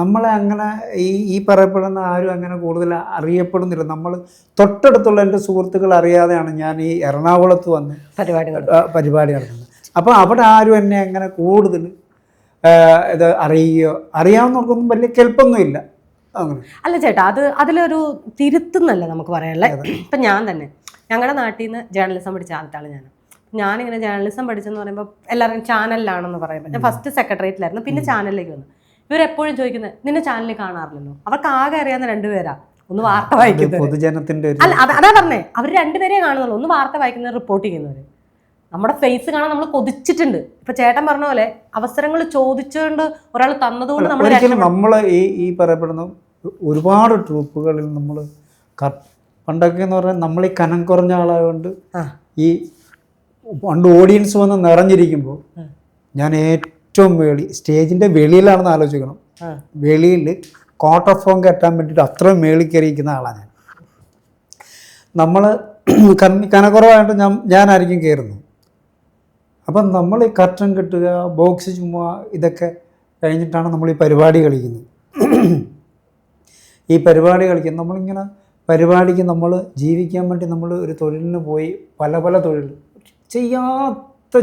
Speaker 1: നമ്മളെ അങ്ങനെ ഈ പറയപ്പെടുന്ന ആരും അങ്ങനെ കൂടുതൽ അറിയപ്പെടുന്നില്ല. നമ്മൾ തൊട്ടടുത്തുള്ള എൻ്റെ സുഹൃത്തുക്കൾ അറിയാതെയാണ് ഞാൻ ഈ എറണാകുളത്ത് വന്ന് പരിപാടി നടത്തുന്നത്. അപ്പോൾ അവിടെ ആരും എന്നെ അങ്ങനെ കൂടുതൽ ഇത് അറിയാവുന്നവർക്കൊന്നും വലിയ കെൽപ്പൊന്നുമില്ല. അങ്ങനെ
Speaker 2: അല്ല ചേട്ടാ, അതിലൊരു തിരുത്തുന്നല്ല നമുക്ക് പറയാനല്ലേ. ഇപ്പം ഞാൻ തന്നെ ഞങ്ങളുടെ നാട്ടിൽ നിന്ന് ജേർണലിസം പഠിച്ച ആൾക്കാണ് ഞാനിങ്ങനെ ജേർണലിസം പഠിച്ചെന്ന് പറയുമ്പോൾ എല്ലാവരും ചാനലിലാണെന്ന് പറയുമ്പോൾ ഞാൻ ഫസ്റ്റ് സെക്രട്ടേറിയറ്റിലായിരുന്നു, പിന്നെ ചാനലിലേക്ക് വന്നു. ഇവരെപ്പോഴും ചോദിക്കുന്നത് നിന്നെ ചാനലിൽ കാണാറില്ലല്ലോ. അവർക്ക് ആകെ അറിയാവുന്ന രണ്ടുപേരാ, ഒന്ന് വാർത്ത വായിക്കുന്നത്,
Speaker 1: പൊതുജനത്തിന്റെ
Speaker 2: അല്ല അതാ പറഞ്ഞേ, അവർ രണ്ടുപേരെ കാണുന്നുള്ളൂ. ഒന്ന് വാർത്ത വായിക്കുന്നത്, റിപ്പോർട്ട് ചെയ്യുന്നവർ. നമ്മുടെ ഫേസ് കാണാൻ നമ്മൾ കൊതിച്ചിട്ടുണ്ട്. ഇപ്പൊ ചേട്ടൻ പറഞ്ഞ പോലെ അവസരങ്ങൾ ചോദിച്ചുകൊണ്ട് ഒരാൾ തന്നതുകൊണ്ട്
Speaker 1: നമ്മൾ ഈ പറയപ്പെടുന്ന ഒരുപാട് ട്രൂപ്പുകളിൽ നമ്മൾ പണ്ടൊക്കെ എന്ന് പറഞ്ഞാൽ നമ്മൾ ഈ കനം കുറഞ്ഞ ആളായതുകൊണ്ട് ഈ പണ്ട് ഓഡിയൻസ് വന്ന് നിറഞ്ഞിരിക്കുമ്പോൾ ഞാൻ ഏറ്റവും സ്റ്റേജിൻ്റെ വെളിയിലാണെന്ന് ആലോചിക്കണം. വെളിയിൽ കോട്ട് ഓഫ് ഫോം കെട്ടാൻ വേണ്ടിയിട്ട് അത്രയും മേളിൽ കയറിയിരിക്കുന്ന ആളാണ് ഞാൻ. നമ്മൾ കനക്കുറവായിട്ട് ഞാനായിരിക്കും കയറുന്നത്. അപ്പം നമ്മൾ ഈ കർട്ടൻ കെട്ടുക, ബോക്സ് ചുമ്മാ ഇതൊക്കെ കഴിഞ്ഞിട്ടാണ് നമ്മൾ ഈ പരിപാടി കളിക്കുന്നത്. ഈ പരിപാടി കളിക്കുന്നത് നമ്മളിങ്ങനെ പരിപാടിക്ക് നമ്മൾ ജീവിക്കാൻ വേണ്ടി നമ്മൾ ഒരു തൊഴിലിന് പോയി പല പല തൊഴിൽ ചെയ്യാത്ത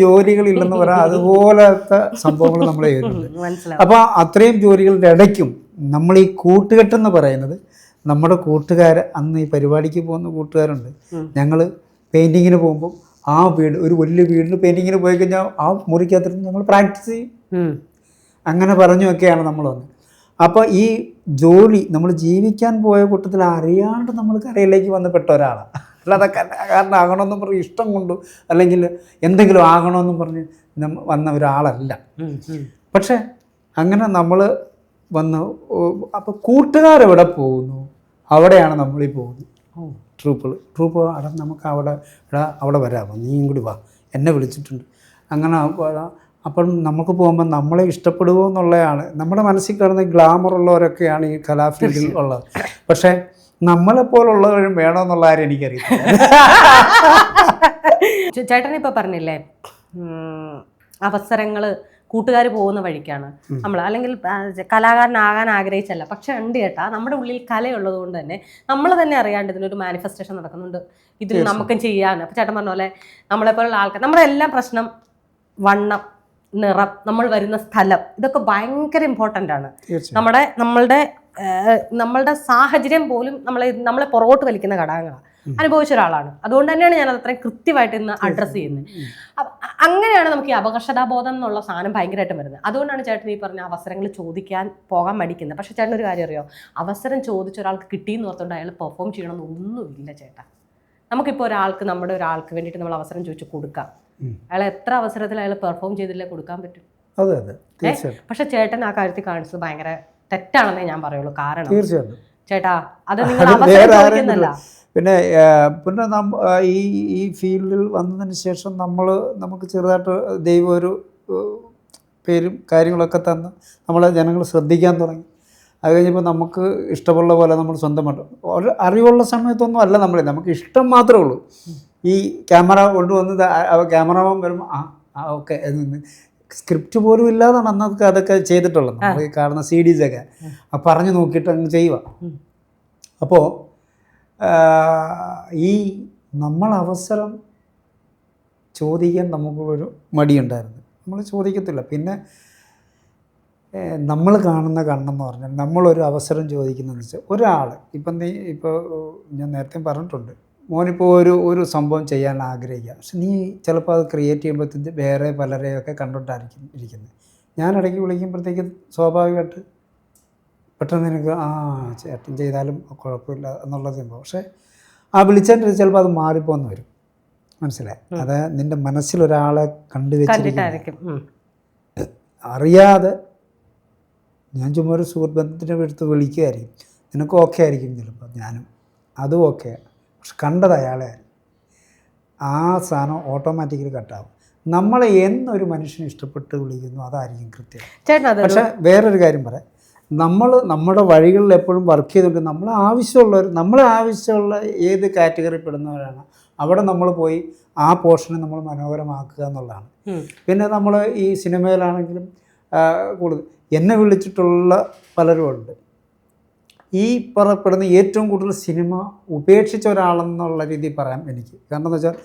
Speaker 1: ജോലികളില്ലെന്ന് പറയാം. അതുപോലത്തെ സംഭവങ്ങൾ നമ്മൾ ചെയ്തിട്ടുണ്ട്. അപ്പോൾ അത്രയും ജോലികളുടെ ഇടയ്ക്കും നമ്മൾ ഈ കൂട്ടുകെട്ടെന്ന് പറയുന്നത് നമ്മുടെ കൂട്ടുകാർ അന്ന് ഈ പരിപാടിക്ക് പോകുന്ന കൂട്ടുകാരുണ്ട്. ഞങ്ങൾ പെയിൻറ്റിങ്ങിന് പോകുമ്പോൾ ആ വീട് ഒരു വലിയ വീടിന് പെയിൻറ്റിങ്ങിന് പോയി കഴിഞ്ഞാൽ ആ മുറിക്കകത്തിരുന്ന് ഞങ്ങൾ പ്രാക്ടീസ് ചെയ്യും. അങ്ങനെ പറഞ്ഞൊക്കെയാണ് നമ്മൾ വന്നത്. അപ്പോൾ ഈ ജോലി നമ്മൾ ജീവിക്കാൻ പോയ കൂട്ടത്തിൽ അറിയാണ്ട് നമ്മൾ കരയിലേക്ക് വന്ന് പെട്ട ഒരാളാണ്. അല്ലാതെ കാരണം ആകണമെന്നും പറഞ്ഞ് ഇഷ്ടം കൊണ്ടു അല്ലെങ്കിൽ എന്തെങ്കിലും ആകണമെന്നും പറഞ്ഞ് വന്ന ഒരാളല്ല. പക്ഷേ അങ്ങനെ നമ്മൾ വന്ന് അപ്പോൾ കൂട്ടുകാരെവിടെ പോകുന്നു അവിടെയാണ് നമ്മളീ പോകുന്നത്. ട്രൂപ്പ് നമുക്ക് അവിടെ വരാമോ, നീയും കൂടി വാ, എന്നെ വിളിച്ചിട്ടുണ്ട്. അങ്ങനെ അപ്പം നമുക്ക് പോകുമ്പോൾ നമ്മളെ ഇഷ്ടപ്പെടുമോ എന്നുള്ളതാണ് നമ്മുടെ മനസ്സിൽ കാണുന്ന ഗ്ലാമറുള്ളവരൊക്കെയാണ് ഈ കലാഫീൽഡിൽ ഉള്ളത്. പക്ഷേ നമ്മളെപ്പോലുള്ളവരും വേണമെന്നുള്ള കാര്യം എനിക്കറിയില്ല.
Speaker 2: ചേട്ടൻ ഇപ്പോൾ പറഞ്ഞില്ലേ അവസരങ്ങൾ കൂട്ടുകാർ പോകുന്ന വഴിക്കാണ് നമ്മൾ, അല്ലെങ്കിൽ കലാകാരനാകാൻ ആഗ്രഹിച്ചല്ല. പക്ഷെ ഉണ്ട് ചേട്ടാ, നമ്മുടെ ഉള്ളിൽ കലയുള്ളത് കൊണ്ട് തന്നെ നമ്മൾ തന്നെ അറിയാണ്ട് ഇതിനൊരു മാനിഫെസ്റ്റേഷൻ നടക്കുന്നുണ്ട്, ഇതിൽ നമുക്കും ചെയ്യാൻ. അപ്പം ചേട്ടൻ പറഞ്ഞ പോലെ നമ്മളെപ്പോലുള്ള ആൾക്കാർ, നമ്മുടെ എല്ലാം പ്രശ്നം വണ്ണം, നിറം, നമ്മൾ വരുന്ന സ്ഥലം, ഇതൊക്കെ ഭയങ്കര ഇമ്പോർട്ടൻ്റ് ആണ്. നമ്മളുടെ സാഹചര്യം പോലും നമ്മളെ പുറകോട്ട് വലിക്കുന്ന ഘടകങ്ങളാണ്. അനുഭവിച്ച ഒരാളാണ്. അതുകൊണ്ട് തന്നെയാണ് ഞാൻ അത്രയും കൃത്യമായിട്ട് ഇന്ന് അഡ്രസ്സ് ചെയ്യുന്നത്. അങ്ങനെയാണ് നമുക്ക് ഈ അപകർഷതാബോധം എന്നുള്ള സാധനം ഭയങ്കരമായിട്ടും വരുന്നത്. അതുകൊണ്ടാണ് ചേട്ടൻ ഈ പറഞ്ഞ അവസരങ്ങൾ ചോദിക്കാൻ പോകാൻ മടിക്കുന്നത്. പക്ഷേ ചേട്ടൻ ഒരു കാര്യം അറിയോ, അവസരം ചോദിച്ച ഒരാൾക്ക് കിട്ടിയെന്ന് ഓർത്തുകൊണ്ട് അയാൾ പെർഫോം ചെയ്യണമെന്നൊന്നുമില്ല ചേട്ടാ. നമുക്കിപ്പോൾ നമ്മുടെ ഒരാൾക്ക് വേണ്ടിയിട്ട് നമ്മൾ അവസരം ചോദിച്ചു കൊടുക്കാം. അയാൾ എത്ര അവസരത്തിൽ അയാൾ പെർഫോം ചെയ്തില്ലേ കൊടുക്കാൻ പറ്റും. പക്ഷെ ചേട്ടൻ ആ കാര്യത്തിൽ കാണിച്ചത് ഭയങ്കര തെറ്റാണെന്നേ ഞാൻ പറയുള്ളൂ. കാരണം ചേട്ടാ അത് നിങ്ങൾ അവസരം ചോദിക്കുന്നല്ല.
Speaker 1: പിന്നെ ഈ ഫീൽഡിൽ വന്നതിന് ശേഷം നമുക്ക് ചെറുതായിട്ട് ദൈവം ഒരു പേരും കാര്യങ്ങളൊക്കെ തന്ന് നമ്മളെ ജനങ്ങൾ ശ്രദ്ധിക്കാൻ തുടങ്ങി. അത് കഴിഞ്ഞപ്പോൾ നമുക്ക് ഇഷ്ടമുള്ള പോലെ നമ്മൾ സ്വന്തമായിട്ട് ഒരു അറിവുള്ള സമയത്തൊന്നും അല്ല നമുക്ക് ഇഷ്ടം മാത്രമേ ഉള്ളൂ. ഈ ക്യാമറ കൊണ്ടുവന്ന് ക്യാമറമാൻ വരുമ്പോൾ ഓക്കെ സ്ക്രിപ്റ്റ് പോലും ഇല്ലാതാണ് അന്നൊക്കെ അതൊക്കെ ചെയ്തിട്ടുള്ളത്. നമ്മൾ ഈ കാണുന്ന CDs ഒക്കെ പറഞ്ഞു നോക്കിയിട്ട് അങ്ങ് ചെയ്യുക. അപ്പോൾ ഈ നമ്മൾ അവസരം ചോദിക്കാൻ നമുക്കൊരു മടിയുണ്ടായിരുന്നു. നമ്മൾ ചോദിക്കത്തില്ല. പിന്നെ നമ്മൾ കാണുന്ന കണ്ണെന്ന് പറഞ്ഞാൽ നമ്മളൊരു അവസരം ചോദിക്കുന്നതെന്ന് വെച്ചാൽ ഒരാൾ ഇപ്പോൾ ഞാൻ നേരത്തെ പറഞ്ഞിട്ടുണ്ട്, മോനിപ്പോൾ ഒരു സംഭവം ചെയ്യാൻ ആഗ്രഹിക്കുക. പക്ഷെ നീ ചിലപ്പോൾ അത് ക്രിയേറ്റ് ചെയ്യുമ്പോഴത്തേക്ക് വേറെ പലരെയൊക്കെ കണ്ടിട്ടായിരിക്കും ഇരിക്കുന്നത്. ഞാൻ ഇടയ്ക്ക് വിളിക്കുമ്പോഴത്തേക്ക് സ്വാഭാവികമായിട്ട് പെട്ടെന്ന് എനിക്ക് ചേട്ടൻ ചെയ്താലും കുഴപ്പമില്ല എന്നുള്ള സംഭവം. പക്ഷേ വിളിച്ചിട്ട് ചിലപ്പോൾ അത് മാറിപ്പോന്ന് വരും. മനസ്സിലായി? അത് നിൻ്റെ മനസ്സിലൊരാളെ കണ്ടുവച്ചിരിക്കും അറിയാതെ. ഞാൻ ചുമ്മാ ഒരു സുഹൃത്ത് ബന്ധത്തിൻ്റെ അടുത്ത് വിളിക്കുകയായിരിക്കും, നിനക്ക് ഓക്കെ ആയിരിക്കും ചിലപ്പോൾ, ഞാനും അതും ഓക്കെ. പക്ഷെ കണ്ടത് അയാളെ ആ സാധനം ഓട്ടോമാറ്റിക്കലി കട്ടാവും. നമ്മളെ എന്നൊരു മനുഷ്യനെ ഇഷ്ടപ്പെട്ട് വിളിക്കുന്നു അതായിരിക്കും കൃത്യം. പക്ഷേ വേറൊരു കാര്യം പറയാം, നമ്മുടെ വഴികളിൽ എപ്പോഴും വർക്ക് ചെയ്തുകൊണ്ട് നമ്മളെ ആവശ്യമുള്ള ഏത് കാറ്റഗറി പെടുന്നവരാണ് അവിടെ നമ്മൾ പോയി ആ പോർഷനെ നമ്മൾ മനോഹരമാക്കുക എന്നുള്ളതാണ്. പിന്നെ നമ്മൾ ഈ സിനിമയിലാണെങ്കിലും കൂടുതൽ എന്നെ വിളിച്ചിട്ടുള്ള പലരും ഉണ്ട്. ഈ പറയപ്പെടുന്ന ഏറ്റവും കൂടുതൽ സിനിമ ഉപേക്ഷിച്ച ഒരാളെന്നുള്ള രീതിയിൽ പറയാം എനിക്ക്. കാരണം എന്താ വെച്ചാൽ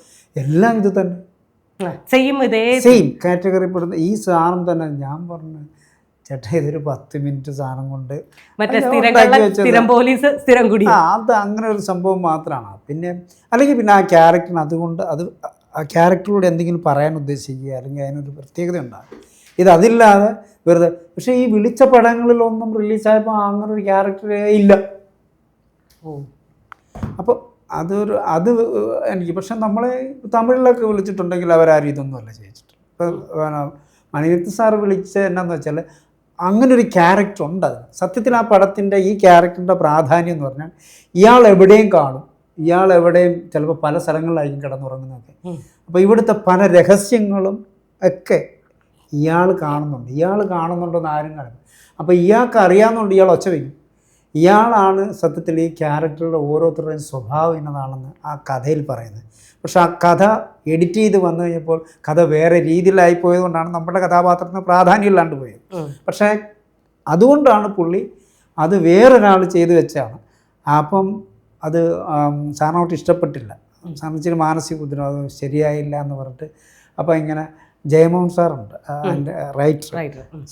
Speaker 1: എല്ലാം ഇത് തന്നെ സെയിം കാറ്റഗറി പെടുന്ന ഈ സാധനം തന്നെ. ഞാൻ പറഞ്ഞു ചേട്ടാ ഇതൊരു 10 മിനിറ്റ് സാധനം കൊണ്ട് അത് അങ്ങനെ ഒരു സംഭവം മാത്രമാണ്. പിന്നെ അല്ലെങ്കിൽ ആ ക്യാരക്ടറിന് അതുകൊണ്ട് ആ ക്യാരക്ടറിലൂടെ എന്തെങ്കിലും പറയാൻ ഉദ്ദേശിക്കുക, അല്ലെങ്കിൽ അതിനൊരു പ്രത്യേകത ഉണ്ടാകും. അതില്ലാതെ വെറുതെ. പക്ഷേ ഈ വിളിച്ച പടങ്ങളിലൊന്നും റിലീസായപ്പോൾ അങ്ങനെ ഒരു ക്യാരക്ടറേ ഇല്ല. അപ്പോൾ അത് എനിക്ക്. പക്ഷെ നമ്മളെ തമിഴിലൊക്കെ വിളിച്ചിട്ടുണ്ടെങ്കിൽ അവരാരും ഇതൊന്നുമല്ല ചെയ്യിച്ചിട്ട്. ഇപ്പോൾ മണിരത്നം സാറ് വിളിച്ച എന്നാന്ന് വെച്ചാൽ അങ്ങനെ ഒരു ക്യാരക്ടർ ഉണ്ട്. അത് സത്യത്തിൽ ആ പടത്തിൻ്റെ ഈ ക്യാരക്ടറിൻ്റെ പ്രാധാന്യം എന്ന് പറഞ്ഞാൽ ഇയാൾ എവിടെയും കാണും, ഇയാൾ എവിടെയും ചിലപ്പോൾ പല സ്ഥലങ്ങളിലായിരിക്കും കിടന്നുറങ്ങുന്നതൊക്കെ. അപ്പോൾ ഇവിടുത്തെ പല രഹസ്യങ്ങളും ഒക്കെ ഇയാൾ കാണുന്നുണ്ടെന്ന് ആരും കാണും. അപ്പോൾ ഇയാൾക്ക് അറിയാവുന്നതുകൊണ്ട് ഇയാൾ ഒച്ച വയ്ക്കും. ഇയാളാണ് സത്യത്തിൽ ഈ ക്യാരക്ടറുടെ ഓരോരുത്തരുടെയും സ്വഭാവം എന്നതാണെന്ന് ആ കഥയിൽ പറയുന്നത്. പക്ഷെ ആ കഥ എഡിറ്റ് ചെയ്ത് വന്നു കഴിഞ്ഞപ്പോൾ കഥ വേറെ രീതിയിലായിപ്പോയത് കൊണ്ടാണ് നമ്മുടെ കഥാപാത്രത്തിന് പ്രാധാന്യം ഇല്ലാണ്ട് പോയത്. പക്ഷേ അതുകൊണ്ടാണ് പുള്ളി അത് വേറൊരാൾ ചെയ്തു വെച്ചാണ്. അപ്പം അത് സാറിനോട്ട് ഇഷ്ടപ്പെട്ടില്ല. സാറിന് ഇച്ചിരി മാനസിക ബുദ്ധിമുട്ട്, അത് ശരിയായില്ല എന്ന് പറഞ്ഞിട്ട്. അപ്പോൾ ഇങ്ങനെ ജയമോഹൻ സാറുണ്ട് അതിൻ്റെ റൈറ്റർ.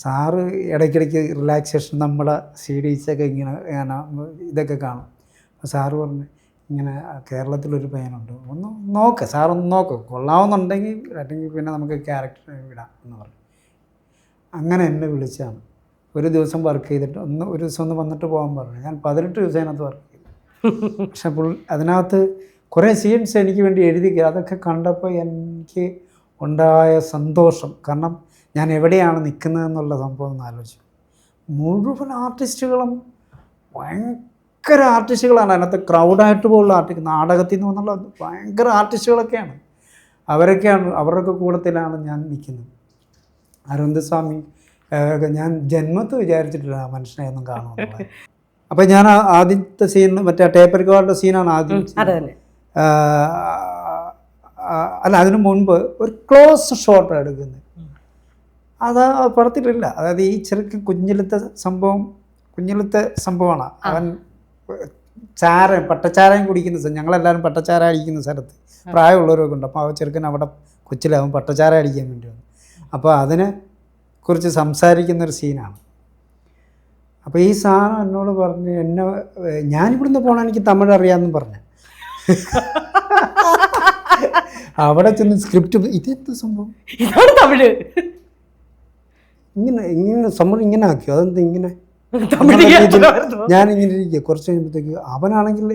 Speaker 1: സാറ് ഇടയ്ക്കിടയ്ക്ക് റിലാക്സേഷൻ നമ്മുടെ CDs ഒക്കെ ഇങ്ങനെ ഇതൊക്കെ കാണും. സാറ് പറഞ്ഞു ഇങ്ങനെ കേരളത്തിലൊരു പയ്യനുണ്ട്, ഒന്ന് നോക്ക് സാറൊന്ന് നോക്ക്, കൊള്ളാവുന്നുണ്ടെങ്കിൽ അല്ലെങ്കിൽ പിന്നെ നമുക്ക് ക്യാരക്ടർ വിടാം എന്ന് പറഞ്ഞു. അങ്ങനെ എന്നെ വിളിച്ചാണ്. ഒരു ദിവസം വർക്ക് ചെയ്തിട്ട് ഒരു ദിവസം ഒന്ന് വന്നിട്ട് പോകാൻ പറഞ്ഞു. ഞാൻ 18 ദിവസം അതിനകത്ത് വർക്ക് ചെയ്തു. പക്ഷെ അതിനകത്ത് കുറേ സീൻസ് എനിക്ക് വേണ്ടി എഴുതി. അതൊക്കെ കണ്ടപ്പോൾ എനിക്ക് ഉണ്ടായ സന്തോഷം, കാരണം ഞാൻ എവിടെയാണ് നിൽക്കുന്നതെന്നുള്ള സംഭവം ഒന്ന് ആലോചിച്ചു. മുഴുവൻ ആർട്ടിസ്റ്റുകളും ഭയങ്കര ആർട്ടിസ്റ്റുകളാണ്. അതിനകത്ത് ക്രൗഡായിട്ട് പോലുള്ള നാടകത്തിൽ നിന്ന് വന്നുള്ള ഭയങ്കര ആർട്ടിസ്റ്റുകളൊക്കെയാണ്. അവരുടെ കൂട്ടത്തിലാണ് ഞാൻ നിൽക്കുന്നത്. അരവിന്ദസ്വാമി ഞാൻ ജന്മത്ത് വിചാരിച്ചിട്ടില്ല ആ മനുഷ്യനെ ഒന്നും കാണുമെന്നുള്ളത്. അപ്പം ഞാൻ ആദ്യത്തെ സീൻ മറ്റേ ടേപ്പ് റെക്കോർഡിൻ്റെ സീനാണ് ആദ്യം. അല്ല, അതിനു മുൻപ് ഒരു ക്ലോസ് ഷോട്ട് എടുക്കുന്നത്. അത് പടത്തിലില്ല. അതായത് ഈ ചെറുക്കൻ കുഞ്ഞിലത്തെ സംഭവമാണ്. അവൻ പട്ടച്ചാരയും കുടിക്കുന്ന ഞങ്ങളെല്ലാവരും പട്ടച്ചാര അടിക്കുന്ന സ്ഥലത്ത് പ്രായമുള്ളവരൊക്കെ ഉണ്ട്. അപ്പോൾ ആ ചെറുക്കൻ അവിടെ കൊച്ചിലാവും പട്ടച്ചാര അടിക്കാൻ വേണ്ടി വന്നു. അപ്പോൾ അതിനെ കുറിച്ച് സംസാരിക്കുന്നൊരു സീനാണ്. അപ്പോൾ ഈ സാധനം എന്നോട് പറഞ്ഞ് ഞാനിവിടുന്ന് പോകണം, എനിക്ക് തമിഴ് അറിയാമെന്നും പറഞ്ഞു. അവിടെ ചെന്ന് സ്ക്രിപ്റ്റ് ഇതെന്ത് സംഭവം,
Speaker 2: ഇതാണ് തമിഴ്,
Speaker 1: ഇങ്ങനെ സംഭവം ഇങ്ങനെ ആക്കിയോ, അതെന്ത് ഇങ്ങനെ ഞാനിങ്ങനെ ഇരിക്കുക. കുറച്ച് കഴിയുമ്പോഴത്തേക്ക് അവനാണെങ്കിൽ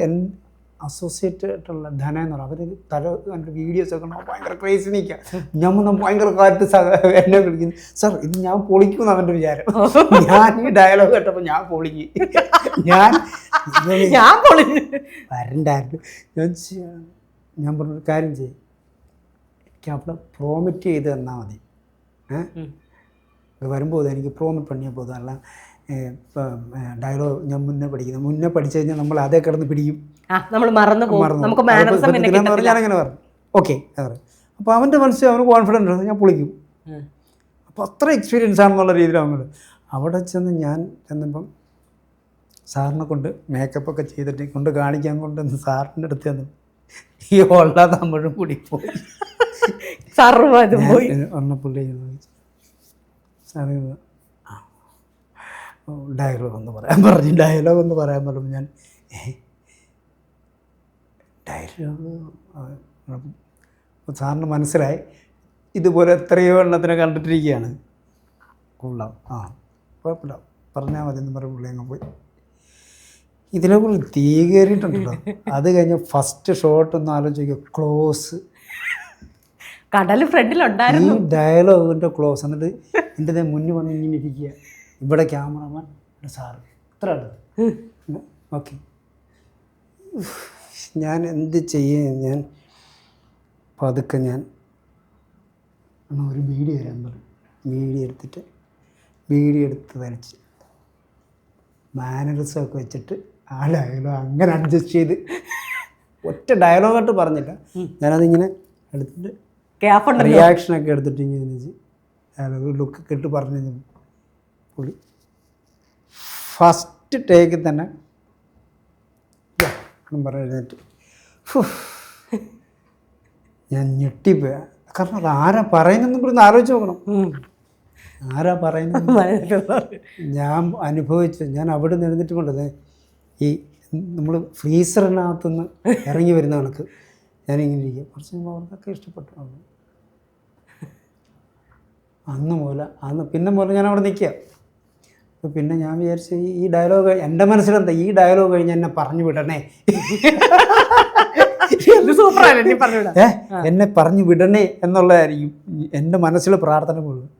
Speaker 1: അസോസിയേറ്റ് ആയിട്ടുള്ള ധന എന്ന് പറയുന്നത് അവർ വീഡിയോസൊക്കെ ഭയങ്കര ക്രേസി നിൽക്കുക. ഞാൻ ഭയങ്കര കാറ്റ് എന്നെ വിളിക്കുന്നു, സാർ ഇത് ഞാൻ പൊളിക്കും അവൻ്റെ വിചാരം. ഞാൻ ഈ ഡയലോഗ് കേട്ടപ്പോൾ ഞാൻ പൊളിക്കും, വരണ്ടായിരുന്നു. ഞാൻ പറഞ്ഞൊരു കാര്യം ചെയ്യും, എനിക്ക് അവിടെ പ്രോമിറ്റ് ചെയ്ത് തന്നാൽ മതി, വരുമ്പോൾ എനിക്ക് പ്രോമിറ്റ് പണിയാൽ പോകും. അല്ല ഡയലോഗ് ഞാൻ മുന്നേ പഠിച്ചു കഴിഞ്ഞാൽ നമ്മൾ അതേ കിടന്ന് പിടിക്കും, ഞാനങ്ങനെ പറഞ്ഞു. ഓക്കെ അതെ. അപ്പോൾ അവൻ്റെ മനസ്സിൽ അവന് കോൺഫിഡൻസ് ഉണ്ട്, ഞാൻ പൊളിക്കും. അപ്പോൾ അത്ര എക്സ്പീരിയൻസ് ആണെന്നുള്ള രീതിയിൽ അവങ്ങൾ അവിടെ ഞാൻ ചെന്നപ്പം സാറിനെ കൊണ്ട് മേക്കപ്പൊക്കെ ചെയ്തിട്ട് കൊണ്ട് കാണിക്കാൻ കൊണ്ടുവന്ന് സാറിൻ്റെ അടുത്ത് ചെന്ന് ഈ ഉള്ള തമിഴും കൂടി പോയി ഒന്നപ്പുള്ളി സാറ് ഡയലോഗ് ഒന്ന് പറയാൻ പറഞ്ഞു. ഞാൻ ഡയലോഗ് സാറിന് മനസ്സിലായി ഇതുപോലെ എത്രയോ എണ്ണത്തിനെ കണ്ടിട്ടിരിക്കുകയാണ്, കൊള്ളാം, കുഴപ്പമില്ല, പറഞ്ഞാൽ മതി എന്ന് പറഞ്ഞ പുള്ളി അങ്ങ് പോയി. ഇതിനെക്കുറിച്ച് തീ കയറിയിട്ടുണ്ടല്ലോ. അത് കഴിഞ്ഞ് ഫസ്റ്റ് ഷോട്ട് ഒന്ന് ആലോചിക്കുക, ക്ലോസ്
Speaker 2: കടൽ ഫ്രണ്ടിലുണ്ടായിരുന്നു,
Speaker 1: ഈ ഡയലോഗിൻ്റെ ക്ലോസ്. എന്നിട്ട് എൻ്റെ മുന്നിൽ വന്ന് ഇങ്ങനെ ഇരിക്കുക, ഇവിടെ ക്യാമറമാൻ, ഇവിടെ സാറ്, ഇത്ര അടുത്ത്. ഓക്കെ, ഞാൻ എന്ത് ചെയ്യും? ഞാൻ പതുക്കെ ഞാൻ ഒരു ബീഡി വരാൻ പറഞ്ഞു. ബീഡി എടുത്ത് വലിച്ച് മാനറിസമൊക്കെ വെച്ചിട്ട് ആ ഡയലോഗ് അങ്ങനെ അഡ്ജസ്റ്റ് ചെയ്ത് ഒറ്റ ഡയലോഗായിട്ട് പറഞ്ഞില്ല, ഞാനതിങ്ങനെ എടുത്തിട്ട് റിയാക്ഷനൊക്കെ എടുത്തിട്ട് ഇങ്ങനെ ഡയലോഗ് ലുക്കൊക്കെ ഇട്ട് പറഞ്ഞു. പുള്ളി ഫസ്റ്റ് ടേക്കിൽ തന്നെ പറഞ്ഞിട്ട് ഞാൻ ഞെട്ടിപ്പോയ. കാരണം അത് ആരാ പറയുന്നതെന്നും കൂടി ഒന്ന് ആലോചിച്ച് നോക്കണം. ആരാ പറയുന്നത് ഞാൻ അനുഭവിച്ചു. ഞാൻ അവിടെ നിന്ന് എഴുന്നിട്ട് കൊണ്ടത് ഈ നമ്മൾ ഫ്രീസറിനകത്തുനിന്ന് ഇറങ്ങി വരുന്ന കണക്ക് ഞാനിങ്ങനെ ഇരിക്കുക. കുറച്ച് അവർക്കൊക്കെ ഇഷ്ടപ്പെട്ടു. പിന്നെ മുതൽ ഞാൻ അവിടെ നിൽക്കുക. അപ്പോൾ പിന്നെ ഞാൻ വിചാരിച്ചു ഈ ഡയലോഗ് എൻ്റെ മനസ്സിലെന്താ, ഈ ഡയലോഗ് കഴിഞ്ഞ് എന്നെ പറഞ്ഞു വിടണേ, എന്നെ പറഞ്ഞു വിടണേ എന്നുള്ളതായിരിക്കും എൻ്റെ മനസ്സിൽ പ്രാർത്ഥന മുഴുവൻ.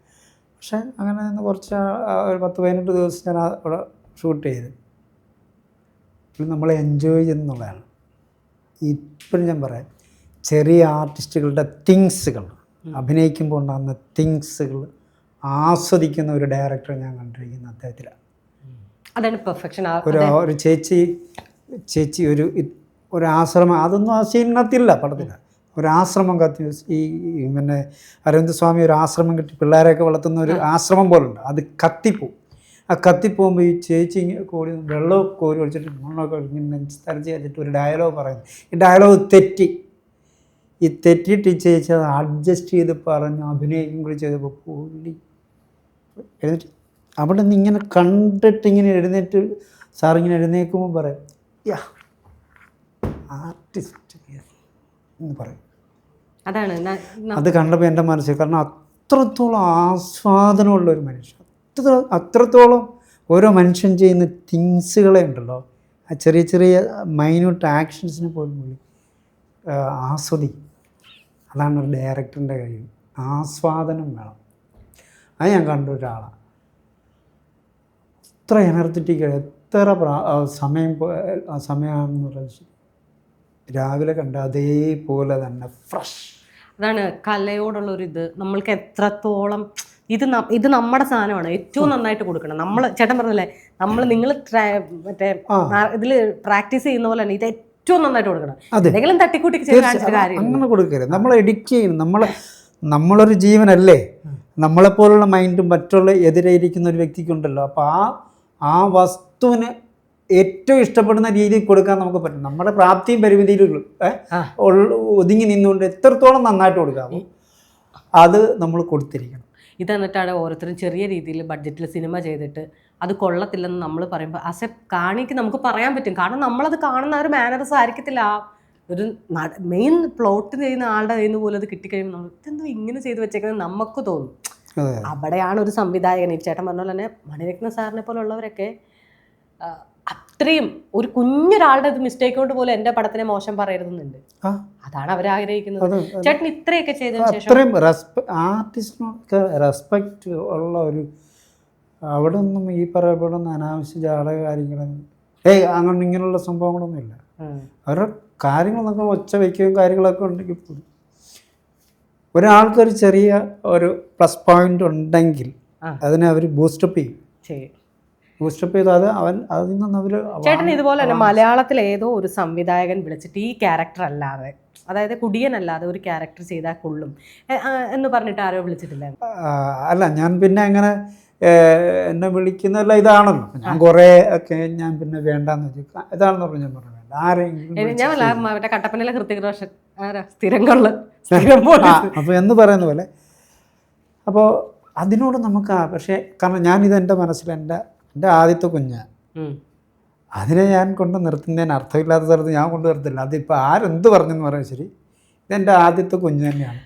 Speaker 1: പക്ഷെ അങ്ങനെ നിന്ന് കുറച്ച് ഒരു 10-15 ദിവസം ഞാൻ അവിടെ ഷൂട്ട് ചെയ്ത് നമ്മളെ എൻജോയ് ചെയ്യുന്നുള്ളതാണ്. ഇപ്പോഴും ഞാൻ പറയാം, ചെറിയ ആർട്ടിസ്റ്റുകളുടെ തിങ്സുകൾ, അഭിനയിക്കുമ്പോൾ ഉണ്ടാകുന്ന തിങ്സുകൾ ആസ്വദിക്കുന്ന ഒരു ഡയറക്ടറെ ഞാൻ കണ്ടിരിക്കുന്ന അദ്ദേഹത്തിലാണ്.
Speaker 2: അതാണ് പെർഫെക്ഷൻ.
Speaker 1: ഒരു ചേച്ചി ഒരു ആശ്രമം, അതൊന്നും ആ സീനകത്തില്ല പടത്തില്ല, ഒരു ആശ്രമം കത്തി, ഈ പിന്നെ അരവിന്ദസ്വാമി ഒരു ആശ്രമം കെട്ടി പിള്ളേരെയൊക്കെ വളർത്തുന്ന ഒരു ആശ്രമം പോലുണ്ട്, അത് കത്തിപ്പോവും. ആ കത്തിപ്പോകുമ്പോൾ ഈ ചേച്ചി കോരി വെള്ളമൊക്കെ കോരി ഒഴിച്ചിട്ട് മണ്ണൊക്കെ ഇങ്ങനെ തരച്ച് വെച്ചിട്ട് ഒരു ഡയലോഗ് പറയുന്നു. ഈ ഡയലോഗ് തെറ്റിയിട്ട് ഈ ചേച്ചി അത് അഡ്ജസ്റ്റ് ചെയ്ത് പറഞ്ഞു അഭിനയിക്കും കൂടി ചെയ്തപ്പോൾ പുള്ളി എഴുന്നേറ്റ് അവിടെ നിന്ന് ഇങ്ങനെ കണ്ടിട്ട് ഇങ്ങനെ എഴുന്നേറ്റ് സാറിങ്ങനെ എഴുന്നേൽക്കുമ്പോൾ പറയാം, യാ ആർട്ടിസ്റ്റ് എന്ന് പറയും.
Speaker 2: അതാണ്
Speaker 1: അത് കണ്ടപ്പോൾ എൻ്റെ മനസ്സിൽ, കാരണം അത്രത്തോളം ആസ്വാദനമുള്ളൊരു മനുഷ്യൻ, അത്രത്തോളം ഓരോ മനുഷ്യൻ ചെയ്യുന്ന തിങ്സുകളെ ഉണ്ടല്ലോ, ആ ചെറിയ ചെറിയ മൈന്യൂട്ട് ആക്ഷൻസിനെ പോലും കൂടി ആസ്വദിക്കും. അതാണ് ഒരു ഡയറക്ടറിൻ്റെ കഴിവ്, ആസ്വാദനം വേണം. അത് ഞാൻ കണ്ട ഒരാളാണ്. എത്ര എനർജറ്റിക്, എത്ര സമയമാണെന്ന് പറഞ്ഞാൽ രാവിലെ കണ്ട അതേപോലെ തന്നെ ഫ്രഷ്.
Speaker 2: അതാണ് കലയോടുള്ളൊരിത്. നമ്മൾക്ക് എത്രത്തോളം ഇത് നമ്മുടെ സാധനമാണ്, ഏറ്റവും നന്നായിട്ട് കൊടുക്കണം. നമ്മൾ ചേട്ടൻ പറഞ്ഞല്ലേ, നിങ്ങൾ മറ്റേ ഇതിൽ പ്രാക്ടീസ് ചെയ്യുന്ന പോലെ തന്നെ ഇത് ഏറ്റവും നന്നായിട്ട് കൊടുക്കണം. എന്തെങ്കിലും തട്ടിക്കൂട്ടി ചെയ്ത് കാര്യം
Speaker 1: അങ്ങനെ കൊടുക്കരുത്. നമ്മൾ എഡിറ്റ് ചെയ്യും. നമ്മളൊരു ജീവനല്ലേ, നമ്മളെപ്പോലുള്ള മൈൻഡും മറ്റുള്ള എതിരെ ഇരിക്കുന്ന ഒരു വ്യക്തിക്കുണ്ടല്ലോ. അപ്പോൾ ആ വസ്തുവിന് ഏറ്റവും ഇഷ്ടപ്പെടുന്ന രീതിയിൽ കൊടുക്കാൻ നമുക്ക് പറ്റും. നമ്മുടെ പ്രാപ്തിയും പരിമിതിയിലും ഒതുങ്ങി നിന്നുകൊണ്ട് എത്രത്തോളം നന്നായിട്ട് കൊടുക്കാമോ അത് നമ്മൾ കൊടുത്തിരിക്കണം.
Speaker 2: ഇത് എന്നിട്ടാണ് ഓരോരുത്തരും ചെറിയ രീതിയിൽ ബഡ്ജറ്റിൽ സിനിമ ചെയ്തിട്ട് അത് കൊള്ളത്തില്ലെന്ന് നമ്മൾ പറയുമ്പോൾ ആസ് എ കാണിക്ക് നമുക്ക് പറയാൻ പറ്റും. കാരണം നമ്മളത് കാണുന്ന ഒരു മാനറസ് ആയിരിക്കത്തില്ല. ഒരു മെയിൻ പ്ലോട്ട് ചെയ്യുന്ന ആളുടെ കയ്യിൽ നിന്ന് പോലും അത് കിട്ടിക്കഴിയുമ്പോൾ നമ്മൾ ഇതെന്തോ ഇങ്ങനെ ചെയ്ത് വെച്ചേക്കുന്നത് നമുക്ക് തോന്നും. അവിടെയാണ് ഒരു സംവിധായകൻ, ഈ ചേട്ടൻ പറഞ്ഞ പോലെ തന്നെ മണിരത്നം സാറിനെ പോലുള്ളവരൊക്കെ അത്രയും ഒരു കുഞ്ഞൊരാളുടെ മിസ്റ്റേക്ക് കൊണ്ട് പോലും എൻ്റെ പടത്തിനെ മോശം പറയരുതെന്നുണ്ട്. അതാണ് അവരാഗ്രഹിക്കുന്നത്. ചേട്ടൻ ഇത്രയൊക്കെ ചെയ്തതിന് ശേഷം
Speaker 1: അത്രയും ആർട്ടിസ്റ്റിനൊക്കെ റെസ്പെക്റ്റ് ഉള്ള ഒരു, അവിടെ ഒന്നും ഈ പറയപ്പെടുന്ന അനാവശ്യ ജാടക കാര്യങ്ങളൊന്നും അങ്ങനെ ഇങ്ങനെയുള്ള സംഭവങ്ങളൊന്നും ഇല്ല. അവരുടെ കാര്യങ്ങളൊക്കെ ഒച്ച വയ്ക്കുകയും കാര്യങ്ങളൊക്കെ ഉണ്ടെങ്കിൽ പോലും ഒരാൾക്കൊരു ചെറിയ ഒരു പ്ലസ് പോയിന്റ് ഉണ്ടെങ്കിൽ അതിനെ അവർ ബൂസ്റ്റപ്പ് ചെയ്യും. ബൂസ്റ്റപ്പ് ചെയ്ത് അതിൽ നിന്ന് അവർ
Speaker 2: ചേട്ടൻ ഇതുപോലെ തന്നെ മലയാളത്തിൽ ഏതോ ഒരു സംവിധായകൻ വിളിച്ചിട്ട് ഈ ക്യാരക്ടർ അല്ലാതെ, അതായത് കുടിയനല്ലാതെ ഒരു ക്യാരക്ടർ ചെയ്താൽ കൊള്ളും എന്ന് പറഞ്ഞിട്ട് ആരോ വിളിച്ചിട്ടില്ല?
Speaker 1: അല്ല, ഞാൻ പിന്നെ അങ്ങനെ എന്നെ വിളിക്കുന്നതല്ല ഇതാണല്ലോ. ഞാൻ കുറേ ഒക്കെ ഞാൻ പിന്നെ വേണ്ടാന്ന് വെച്ചാൽ ഇതാണെന്ന് പറഞ്ഞു. ഞാൻ പറഞ്ഞു ആരെങ്കിലും
Speaker 2: ഞാൻ മറ്റേ കട്ടപ്പനയിലെ ഹൃത്തിക് സ്ഥിരം
Speaker 1: അപ്പോൾ എന്ന് പറയുന്ന പോലെ. അപ്പോൾ അതിനോട് നമുക്ക് പക്ഷേ കാരണം ഞാനിത് എൻ്റെ മനസ്സിൽ എൻ്റെ ആദ്യത്തെ കുഞ്ഞ്, അതിനെ ഞാൻ കൊണ്ട് നിർത്തുന്നതിന് അർത്ഥമില്ലാത്ത സ്ഥലത്ത് ഞാൻ കൊണ്ട് നിർത്തില്ല. അതിപ്പോൾ ആരെന്ത് പറഞ്ഞെന്ന് പറയാം, ശരി, ഇതെൻ്റെ ആദ്യത്തെ കുഞ്ഞ് തന്നെയാണ്.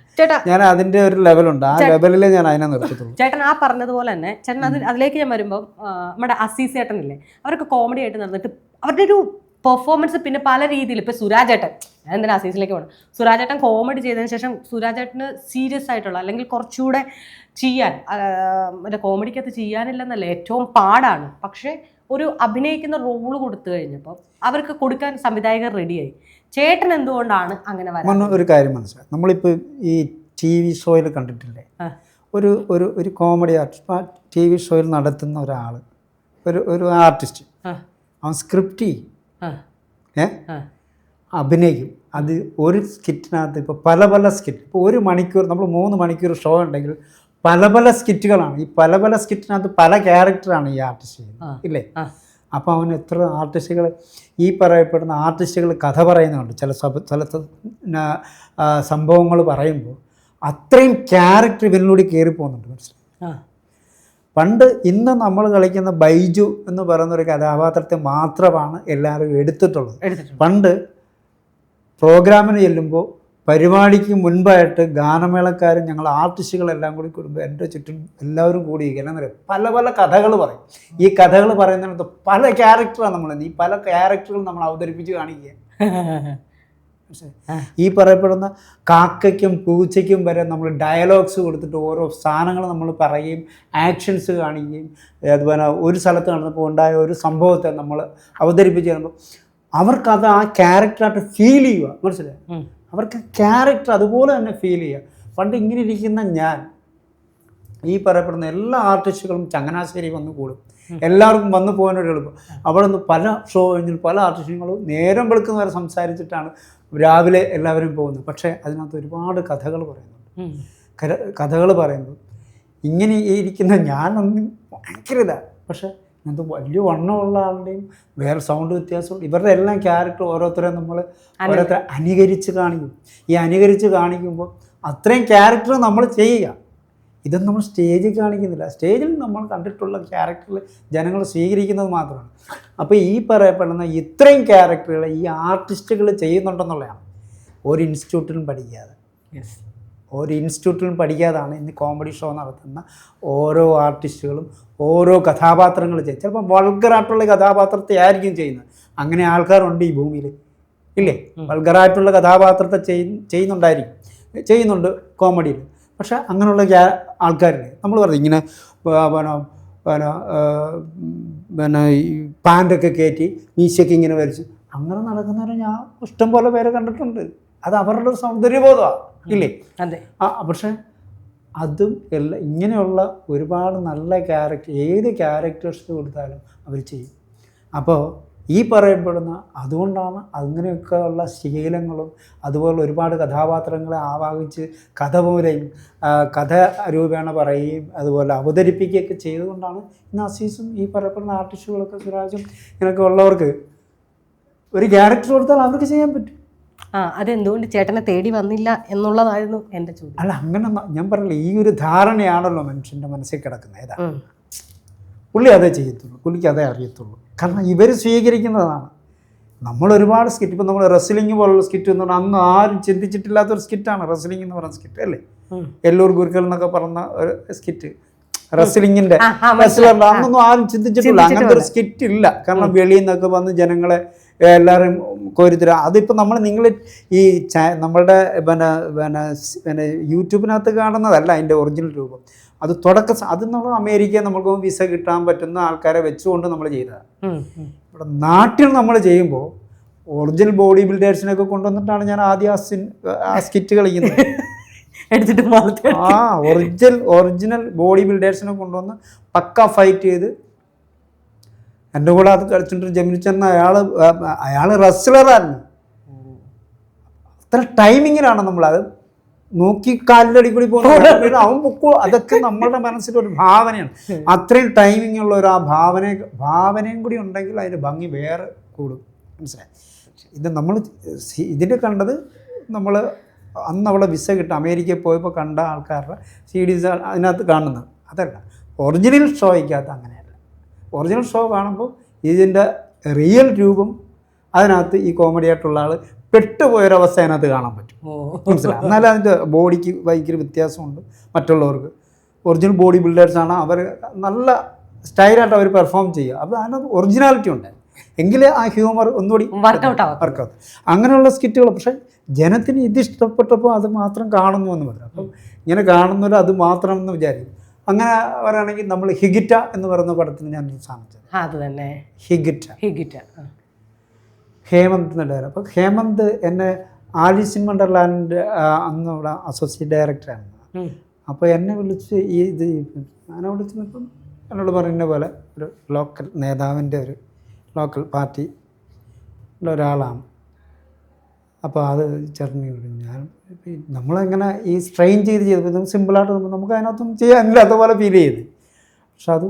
Speaker 1: ഞാൻ അതിൻ്റെ ഒരു ലെവലുണ്ട്, ആ ലെവലിലേ ഞാൻ അതിനെ നിർത്തത്തുള്ളൂ.
Speaker 2: ചേട്ടൻ ആ പറഞ്ഞതുപോലെ തന്നെ ചേട്ടൻ അതിലേക്ക് ഞാൻ വരുമ്പോൾ നമ്മുടെ അസീസ് ചേട്ടനില്ലേ, അവർക്ക് കോമഡി ആയിട്ട് നടന്നിട്ട് അവരുടെ ഒരു പെർഫോമൻസ് പിന്നെ പല രീതിയിൽ. ഇപ്പോൾ സുരാജേട്ടൻ, ഞാൻ എന്തിനാ അസീസിലേക്ക് പോകണം, സുരാജേട്ടൻ കോമഡി ചെയ്തതിന് ശേഷം സുരാജേട്ടന് സീരിയസ് ആയിട്ടുള്ള അല്ലെങ്കിൽ കുറച്ചുകൂടെ ചെയ്യാൻ, മറ്റേ കോമഡിക്കകത്ത് ചെയ്യാനില്ലെന്നല്ല, ഏറ്റവും പാടാണ്. പക്ഷേ ഒരു അഭിനയിക്കുന്ന റോള് കൊടുത്തു കഴിഞ്ഞപ്പോൾ അവർക്ക് കൊടുക്കാൻ സംവിധായകർ റെഡിയായി. ചേട്ടൻ എന്തുകൊണ്ടാണ് അങ്ങനെ വരുന്നത്?
Speaker 1: ഒരു കാര്യം മനസ്സിലായി. നമ്മളിപ്പോൾ ഈ TV ഷോയിൽ കണ്ടിട്ടില്ലേ, ഒരു കോമഡി ആർട്ടിസ്റ്റ് TV ഷോയിൽ നടത്തുന്ന ഒരാൾ, ഒരു ആർട്ടിസ്റ്റ്, അവൻ സ്ക്രിപ്റ്റ് ചെയ്യും, അഭിനയിക്കും. അത് ഒരു സ്കിറ്റിനകത്ത് ഇപ്പോൾ പല സ്കിറ്റ്, ഇപ്പോൾ 1 മണിക്കൂർ, നമ്മൾ 3 മണിക്കൂർ ഷോ ഉണ്ടെങ്കിൽ പല സ്കിറ്റുകളാണ്. ഈ പല സ്കിറ്റിനകത്ത് പല ക്യാരക്ടറാണ് ഈ ആർട്ടിസ്റ്റ് ചെയ്യുന്നത്, ഇല്ലേ? അപ്പോൾ അവൻ എത്ര ആർട്ടിസ്റ്റുകൾ, ഈ പറയപ്പെടുന്ന ആർട്ടിസ്റ്റുകൾ കഥ പറയുന്നുണ്ട്, ചില സ്ഥലത്ത് സംഭവങ്ങൾ പറയുമ്പോൾ അത്രയും ക്യാരക്ടർ ഇവനിലൂടെ കയറി പോകുന്നുണ്ട്, മനസ്സിലായി? ഇന്ന് നമ്മൾ കളിക്കുന്ന ബൈജു എന്ന് പറയുന്ന ഒരു കഥാപാത്രത്തെ മാത്രമാണ് എല്ലാവരും എടുത്തിട്ടുള്ളത്. പണ്ട് പ്രോഗ്രാമിന് ചെല്ലുമ്പോൾ പരിപാടിക്ക് മുൻപായിട്ട് ഗാനമേളക്കാരും ഞങ്ങൾ ആർട്ടിസ്റ്റുകളെല്ലാം കൂടി കൂടുമ്പോൾ എൻ്റെ ചുറ്റും എല്ലാവരും കൂടി എന്നാ പല കഥകൾ പറയും. ഈ കഥകൾ പറയുന്നിടത്ത് പല ക്യാരക്ടറാണ് നമ്മൾ, ഈ പല ക്യാരക്ടറുകൾ നമ്മൾ അവതരിപ്പിച്ച് കാണിക്കുക. ഈ പറയപ്പെടുന്ന കാക്കയ്ക്കും പൂച്ചയ്ക്കും വരെ നമ്മൾ ഡയലോഗ്സ് കൊടുത്തിട്ട് ഓരോ സാധനങ്ങൾ നമ്മൾ പറയുകയും ആക്ഷൻസ് കാണിക്കുകയും, അതുപോലെ ഒരു സ്ഥലത്ത് നടന്നപ്പോൾ ഉണ്ടായ ഒരു സംഭവത്തെ നമ്മൾ അവതരിപ്പിച്ച് തരുമ്പോൾ അവർക്കത് ആ ക്യാരക്ടറായിട്ട് ഫീൽ ചെയ്യുക, മനസ്സിലായി? അവർക്ക് ക്യാരക്ടർ അതുപോലെ തന്നെ ഫീൽ ചെയ്യുക. പണ്ട് ഇങ്ങനെ ഇരിക്കുന്ന ഞാൻ, ഈ പറയപ്പെടുന്ന എല്ലാ ആർട്ടിസ്റ്റുകളും ചങ്ങനാശ്ശേരി വന്ന് കൂടും, എല്ലാവർക്കും വന്നു പോകാനൊരു എളുപ്പം. അവിടെ നിന്ന് പല ഷോ കഴിഞ്ഞാൽ പല ആർട്ടിസ്റ്റുകളും നേരം വെളുക്കുന്നവരെ സംസാരിച്ചിട്ടാണ് രാവിലെ എല്ലാവരും പോകുന്നത്. പക്ഷേ അതിനകത്ത് ഒരുപാട് കഥകൾ പറയുന്നുണ്ട്. കഥകൾ പറയുമ്പോൾ ഇങ്ങനെ ഇരിക്കുന്ന ഞാനൊന്നും ഭയങ്കര ഇതാണ്. പക്ഷേ അങ്ങനത്തെ വലിയ വണ്ണമുള്ള ആളുടെയും വേറെ സൗണ്ട് വ്യത്യാസമുണ്ട്. ഇവരുടെ എല്ലാം ക്യാരക്ടർ ഓരോരുത്തരെ നമ്മൾ അനുകരിച്ച് കാണിക്കും. ഈ അനുകരിച്ച് കാണിക്കുമ്പോൾ അത്രയും ക്യാരക്ടർ നമ്മൾ ചെയ്യുക. ഇതൊന്നും നമ്മൾ സ്റ്റേജിൽ കാണിക്കുന്നില്ല. സ്റ്റേജിൽ നമ്മൾ കണ്ടിട്ടുള്ള ക്യാരക്ടറിൽ ജനങ്ങൾ സ്വീകരിക്കുന്നത് മാത്രമാണ്. അപ്പോൾ ഈ പറയപ്പെടുന്ന ഇത്രയും ക്യാരക്ടറുകൾ ഈ ആർട്ടിസ്റ്റുകൾ ചെയ്യുന്നുണ്ടെന്നുള്ളതാണ്. ഒരു ഇൻസ്റ്റിറ്റ്യൂട്ടിലും പഠിക്കാതെ ഇന്ന് കോമഡി ഷോ നടത്തുന്ന ഓരോ ആർട്ടിസ്റ്റുകളും ഓരോ കഥാപാത്രങ്ങൾ ചെയ്യും. ചിലപ്പോൾ വൾഗറായിട്ടുള്ള കഥാപാത്രത്തെ ആയിരിക്കും ചെയ്യുന്നത്. അങ്ങനെ ആൾക്കാരുണ്ട് ഈ ഭൂമിയിൽ, ഇല്ലേ? വൾഗറായിട്ടുള്ള കഥാപാത്രത്തെ ചെയ്യുന്നുണ്ട് കോമഡിയിൽ. പക്ഷേ അങ്ങനെയുള്ള ആൾക്കാരില്ലേ, നമ്മൾ പറഞ്ഞു ഇങ്ങനെ പിന്നെ ഈ പാൻറ്റൊക്കെ കയറ്റി മീശയൊക്കെ ഇങ്ങനെ വരച്ച് അങ്ങനെ നടക്കുന്നവരെ ഞാൻ ഇഷ്ടം പോലെ പേരെ കണ്ടിട്ടുണ്ട്. അത് അവരുടെ ഒരു സൗന്ദര്യബോധമാണ്, ഇല്ലേ? പക്ഷേ അതും എല്ലാം ഇങ്ങനെയുള്ള ഒരുപാട് നല്ല ഏത് ക്യാരക്ടേഴ്സ് കൊടുത്താലും അവർ ചെയ്യും. അപ്പോൾ ഈ പറയപ്പെടുന്ന അതുകൊണ്ടാണ് അങ്ങനെയൊക്കെ ഉള്ള ശീലങ്ങളും അതുപോലെ ഒരുപാട് കഥാപാത്രങ്ങളെ ആവാഹിച്ച് കഥ പോലെയും കഥ രൂപേണ പറയുകയും അതുപോലെ അവതരിപ്പിക്കുകയൊക്കെ ചെയ്തുകൊണ്ടാണ് ഇന്ന് അസീസും ഈ പറയപ്പെടുന്ന ആർട്ടിസ്റ്റുകളൊക്കെ സുരാജും ഇങ്ങനെയൊക്കെ ഉള്ളവർക്ക് ഒരു ക്യാരക്ടർ കൊടുത്താൽ അവർക്ക് ചെയ്യാൻ പറ്റും.
Speaker 2: അതെന്തുകൊണ്ട് ചേട്ടനെ തേടി വന്നില്ല എന്നുള്ളതായിരുന്നു എൻ്റെ ചോദ്യം.
Speaker 1: അല്ല, അങ്ങനെ ഞാൻ പറഞ്ഞില്ല, ഈ ഒരു ധാരണയാണല്ലോ മനുഷ്യൻ്റെ മനസ്സിൽ കിടക്കുന്നത്. ഏതാ പുള്ളി അതേ ചെയ്യത്തുള്ളൂ, പുള്ളിക്ക് അതേ അറിയത്തുള്ളൂ. കാരണം ഇവർ സ്വീകരിക്കുന്നതാണ്. നമ്മൾ ഒരുപാട് സ്കിറ്റ്, ഇപ്പം നമ്മൾ റെസ്ലിംഗ് പോലുള്ള സ്കിറ്റ് എന്ന് പറഞ്ഞാൽ അന്ന് ആരും ചിന്തിച്ചിട്ടില്ലാത്തൊരു സ്കിറ്റാണ് റെസ്ലിംഗ് എന്ന് പറയുന്ന സ്കിറ്റ്, അല്ലേ? എല്ലൂർ ഗുരുക്കൾ എന്നൊക്കെ പറഞ്ഞ ഒരു സ്കിറ്റ്, റെസ്ലിങ്ങിൻ്റെ റെസ്ലറിൻ്റെ അന്നൊന്നും ആരും ചിന്തിച്ചിട്ടില്ല. അങ്ങനത്തെ ഒരു സ്കിറ്റ് ഇല്ല. കാരണം വെളിയിൽ നിന്നൊക്കെ വന്ന് ജനങ്ങളെ എല്ലാവരും കോരിത്തരാം. അതിപ്പോൾ നിങ്ങൾ ഈ നമ്മളുടെ പിന്നെ യൂട്യൂബിനകത്ത് കാണുന്നതല്ല അതിൻ്റെ ഒറിജിനൽ രൂപം. അത് അത് നമ്മൾ അമേരിക്ക നമുക്ക് വിസ കിട്ടാൻ പറ്റുന്ന ആൾക്കാരെ വെച്ചുകൊണ്ട് നമ്മൾ ചെയ്തതാണ്. ഇവിടെ നാട്ടിൽ നമ്മൾ ചെയ്യുമ്പോൾ ഒറിജിനൽ ബോഡി ബിൽഡേഴ്സിനൊക്കെ കൊണ്ടുവന്നിട്ടാണ് ഞാൻ ആദ്യം ആ സ്കിറ്റ് കളിക്കുന്നത്. ഒറിജിനൽ ബോഡി ബിൽഡേഴ്സിനെ കൊണ്ടുവന്ന് പക്ക ഫൈറ്റ് ചെയ്ത് എൻ്റെ കൂടെ അത് കളിച്ചിട്ട് ജമിനിച്ചെന്ന അയാൾ റെസ്ലറായിരുന്നു. അത്ര ടൈമിങ്ങിലാണ് നമ്മളത് നോക്കി കാലിൻ്റെ അടി കൂടി പോകുന്നത്. അവൻ പൊക്കോ, അതൊക്കെ നമ്മളുടെ മനസ്സിലൊരു ഭാവനയാണ്. അത്രയും ടൈമിംഗ് ഉള്ള ഒരു ഭാവനയും കൂടി ഉണ്ടെങ്കിൽ അതിൻ്റെ ഭംഗി വേറെ കൂടും. മനസ്സിലായി? ഇത് നമ്മൾ ഇതിൽ കണ്ടത് നമ്മൾ അന്ന് അവിടെ വിസ കിട്ടും അമേരിക്കയിൽ പോയപ്പോൾ കണ്ട ആൾക്കാരുടെ CDs അതിനകത്ത് കാണുന്നത്. അതല്ല ഒറിജിനൽ ഷോയ്ക്കകത്ത് അങ്ങനെയല്ല. ഒറിജിനൽ ഷോ കാണുമ്പോൾ ഇതിൻ്റെ റിയൽ രൂപം അതിനകത്ത് ഈ കോമഡി ആയിട്ടുള്ള ആൾ പെട്ടുപോയൊരവസ്ഥ അതിനകത്ത് കാണാൻ പറ്റും. മനസ്സിലായി? എന്നാലും അതിൻ്റെ ബോഡിക്ക് ഭയങ്കര വ്യത്യാസമുണ്ട് മറ്റുള്ളവർക്ക്. ഒറിജിനൽ ബോഡി ബിൽഡേഴ്സാണ്, അവർ നല്ല സ്റ്റൈലായിട്ട് അവർ പെർഫോം ചെയ്യുക. അപ്പോൾ അതിനകത്ത് ഒറിജിനാലിറ്റി ഉണ്ട്. എങ്കിലേ ആ ഹ്യൂമർ ഒന്നുകൂടി വർക്കൗട്ട്. അങ്ങനെയുള്ള സ്കിറ്റുകൾ. പക്ഷേ ജനത്തിന് ഇത് ഇഷ്ടപ്പെട്ടപ്പോൾ അത് മാത്രം കാണുന്നു എന്ന് പറഞ്ഞു. അപ്പം ഇങ്ങനെ കാണുന്നവർ അത് മാത്രം എന്ന് വിചാരിക്കും. അങ്ങനെ പറയുകയാണെങ്കിൽ നമ്മൾ ഹിഗിറ്റ എന്ന് പറയുന്ന പടത്തിന് ഞാൻ സാധിച്ചത്
Speaker 2: അത് തന്നെ.
Speaker 1: ഹിഗിറ്റ ഹേമന്ത് എന്നുണ്ടായിരുന്നു. അപ്പോൾ ഹേമന്ത് എന്നെ ആലീസ് ഇൻ വണ്ടർലാൻഡ് അന്ന് അവിടെ അസോസിയേറ്റ് ഡയറക്ടറാണ്. അപ്പോൾ എന്നെ വിളിച്ച് ഞാനെ വിളിച്ചപ്പം എന്നോട് പറയുന്ന പോലെ ഒരു ലോക്കൽ നേതാവിൻ്റെ ഒരു ലോക്കൽ പാർട്ടിയുടെ ഒരാളാണ്. അപ്പോൾ അത് ചേട്ടനെ ഞാൻ നമ്മളെങ്ങനെ ഈ സ്ട്രെയിൻ ചെയ്തപ്പോൾ സിമ്പിളായിട്ട് നമുക്ക് അതിനകത്തൊന്നും ചെയ്യാനില്ല, അതുപോലെ ഫീൽ ചെയ്ത്. പക്ഷെ അത്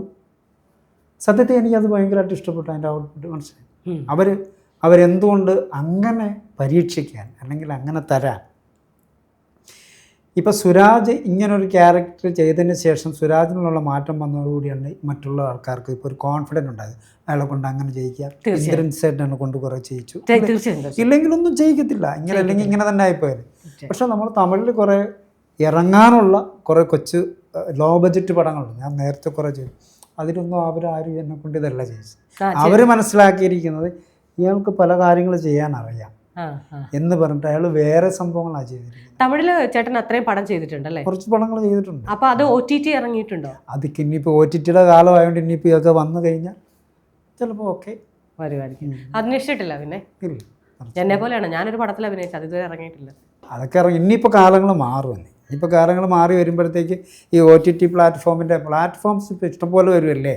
Speaker 1: സത്യത്തെ എനിക്കത് ഭയങ്കരമായിട്ട് ഇഷ്ടപ്പെട്ടു. അതിൻ്റെ ഔട്ട്പുട്ട് മനസ്സിലായി. അവരെന്തുകൊണ്ട് അങ്ങനെ പരീക്ഷിക്കാൻ അല്ലെങ്കിൽ അങ്ങനെ തരാൻ. ഇപ്പോൾ സുരാജ് ഇങ്ങനൊരു ക്യാരക്ടർ ചെയ്തതിന് ശേഷം സുരാജിനുള്ള മാറ്റം വന്നതോടുകൂടിയാണ് മറ്റുള്ള ആൾക്കാർക്ക് ഇപ്പോൾ ഒരു കോൺഫിഡൻറ്റ് ഉണ്ടായത്. അയാളെ കൊണ്ട് അങ്ങനെ ചെയ്യിക്കാം. ഇന്ദ്രൻ സേട്ടനെ കൊണ്ട് കുറേ ചെയ്യിച്ചു. ഇല്ലെങ്കിലൊന്നും ചെയ്യിക്കത്തില്ല, ഇങ്ങനെ അല്ലെങ്കിൽ ഇങ്ങനെ തന്നെ ആയിപ്പോയത്. പക്ഷെ നമ്മൾ തമിഴിൽ കുറേ ഇറങ്ങാനുള്ള കുറേ കൊച്ചു ലോ ബഡ്ജറ്റ് പടങ്ങളുണ്ട്. ഞാൻ നേരത്തെ കുറേ ചെയ്തു. അതിലൊന്നും അവരാരും എന്നെ കൊണ്ട് ഇതല്ല ചെയ്യിച്ചു. അവർ മനസ്സിലാക്കിയിരിക്കുന്നത് ഇയാൾക്ക് പല കാര്യങ്ങൾ ചെയ്യാൻ അറിയാം എന്ന് പറഞ്ഞിട്ട് അയാൾ വേറെ സംഭവങ്ങളാണ് ചെയ്തിരിക്കുന്നത്.
Speaker 2: തമിഴില് ചേട്ടൻ അത്രയും പടം ചെയ്തിട്ടുണ്ടല്ലേ?
Speaker 1: കുറച്ച് പടങ്ങൾ ചെയ്തിട്ടുണ്ട്.
Speaker 2: അപ്പോൾ അത് OTT ഇറങ്ങിയിട്ടുണ്ടോ?
Speaker 1: അതൊക്കെ ഇനിയിപ്പോൾ OTTയുടെ കാലമായതുകൊണ്ട് ഇനിയിപ്പോൾ ഇതൊക്കെ വന്നു കഴിഞ്ഞാൽ ചിലപ്പോൾ ഓക്കെ
Speaker 2: വരുമായിരിക്കും. അന്വേഷിച്ചിട്ടില്ല പിന്നെ?
Speaker 1: ഇല്ല,
Speaker 2: എന്നെ പോലെയാണ്, ഞാനൊരു പടത്തിൽ അഭിനയിച്ചത്, അത് ഇതുവരെ ഇറങ്ങിയിട്ടില്ല.
Speaker 1: അതൊക്കെ ഇറങ്ങി. ഇനിയിപ്പോൾ കാലങ്ങൾ മാറുമല്ലേ. ഇപ്പോൾ കാലങ്ങൾ മാറി വരുമ്പോഴത്തേക്ക് ഈ OTT പ്ലാറ്റ്ഫോംസ് ഇപ്പോൾ ഇഷ്ടംപോലെ വരുമല്ലേ.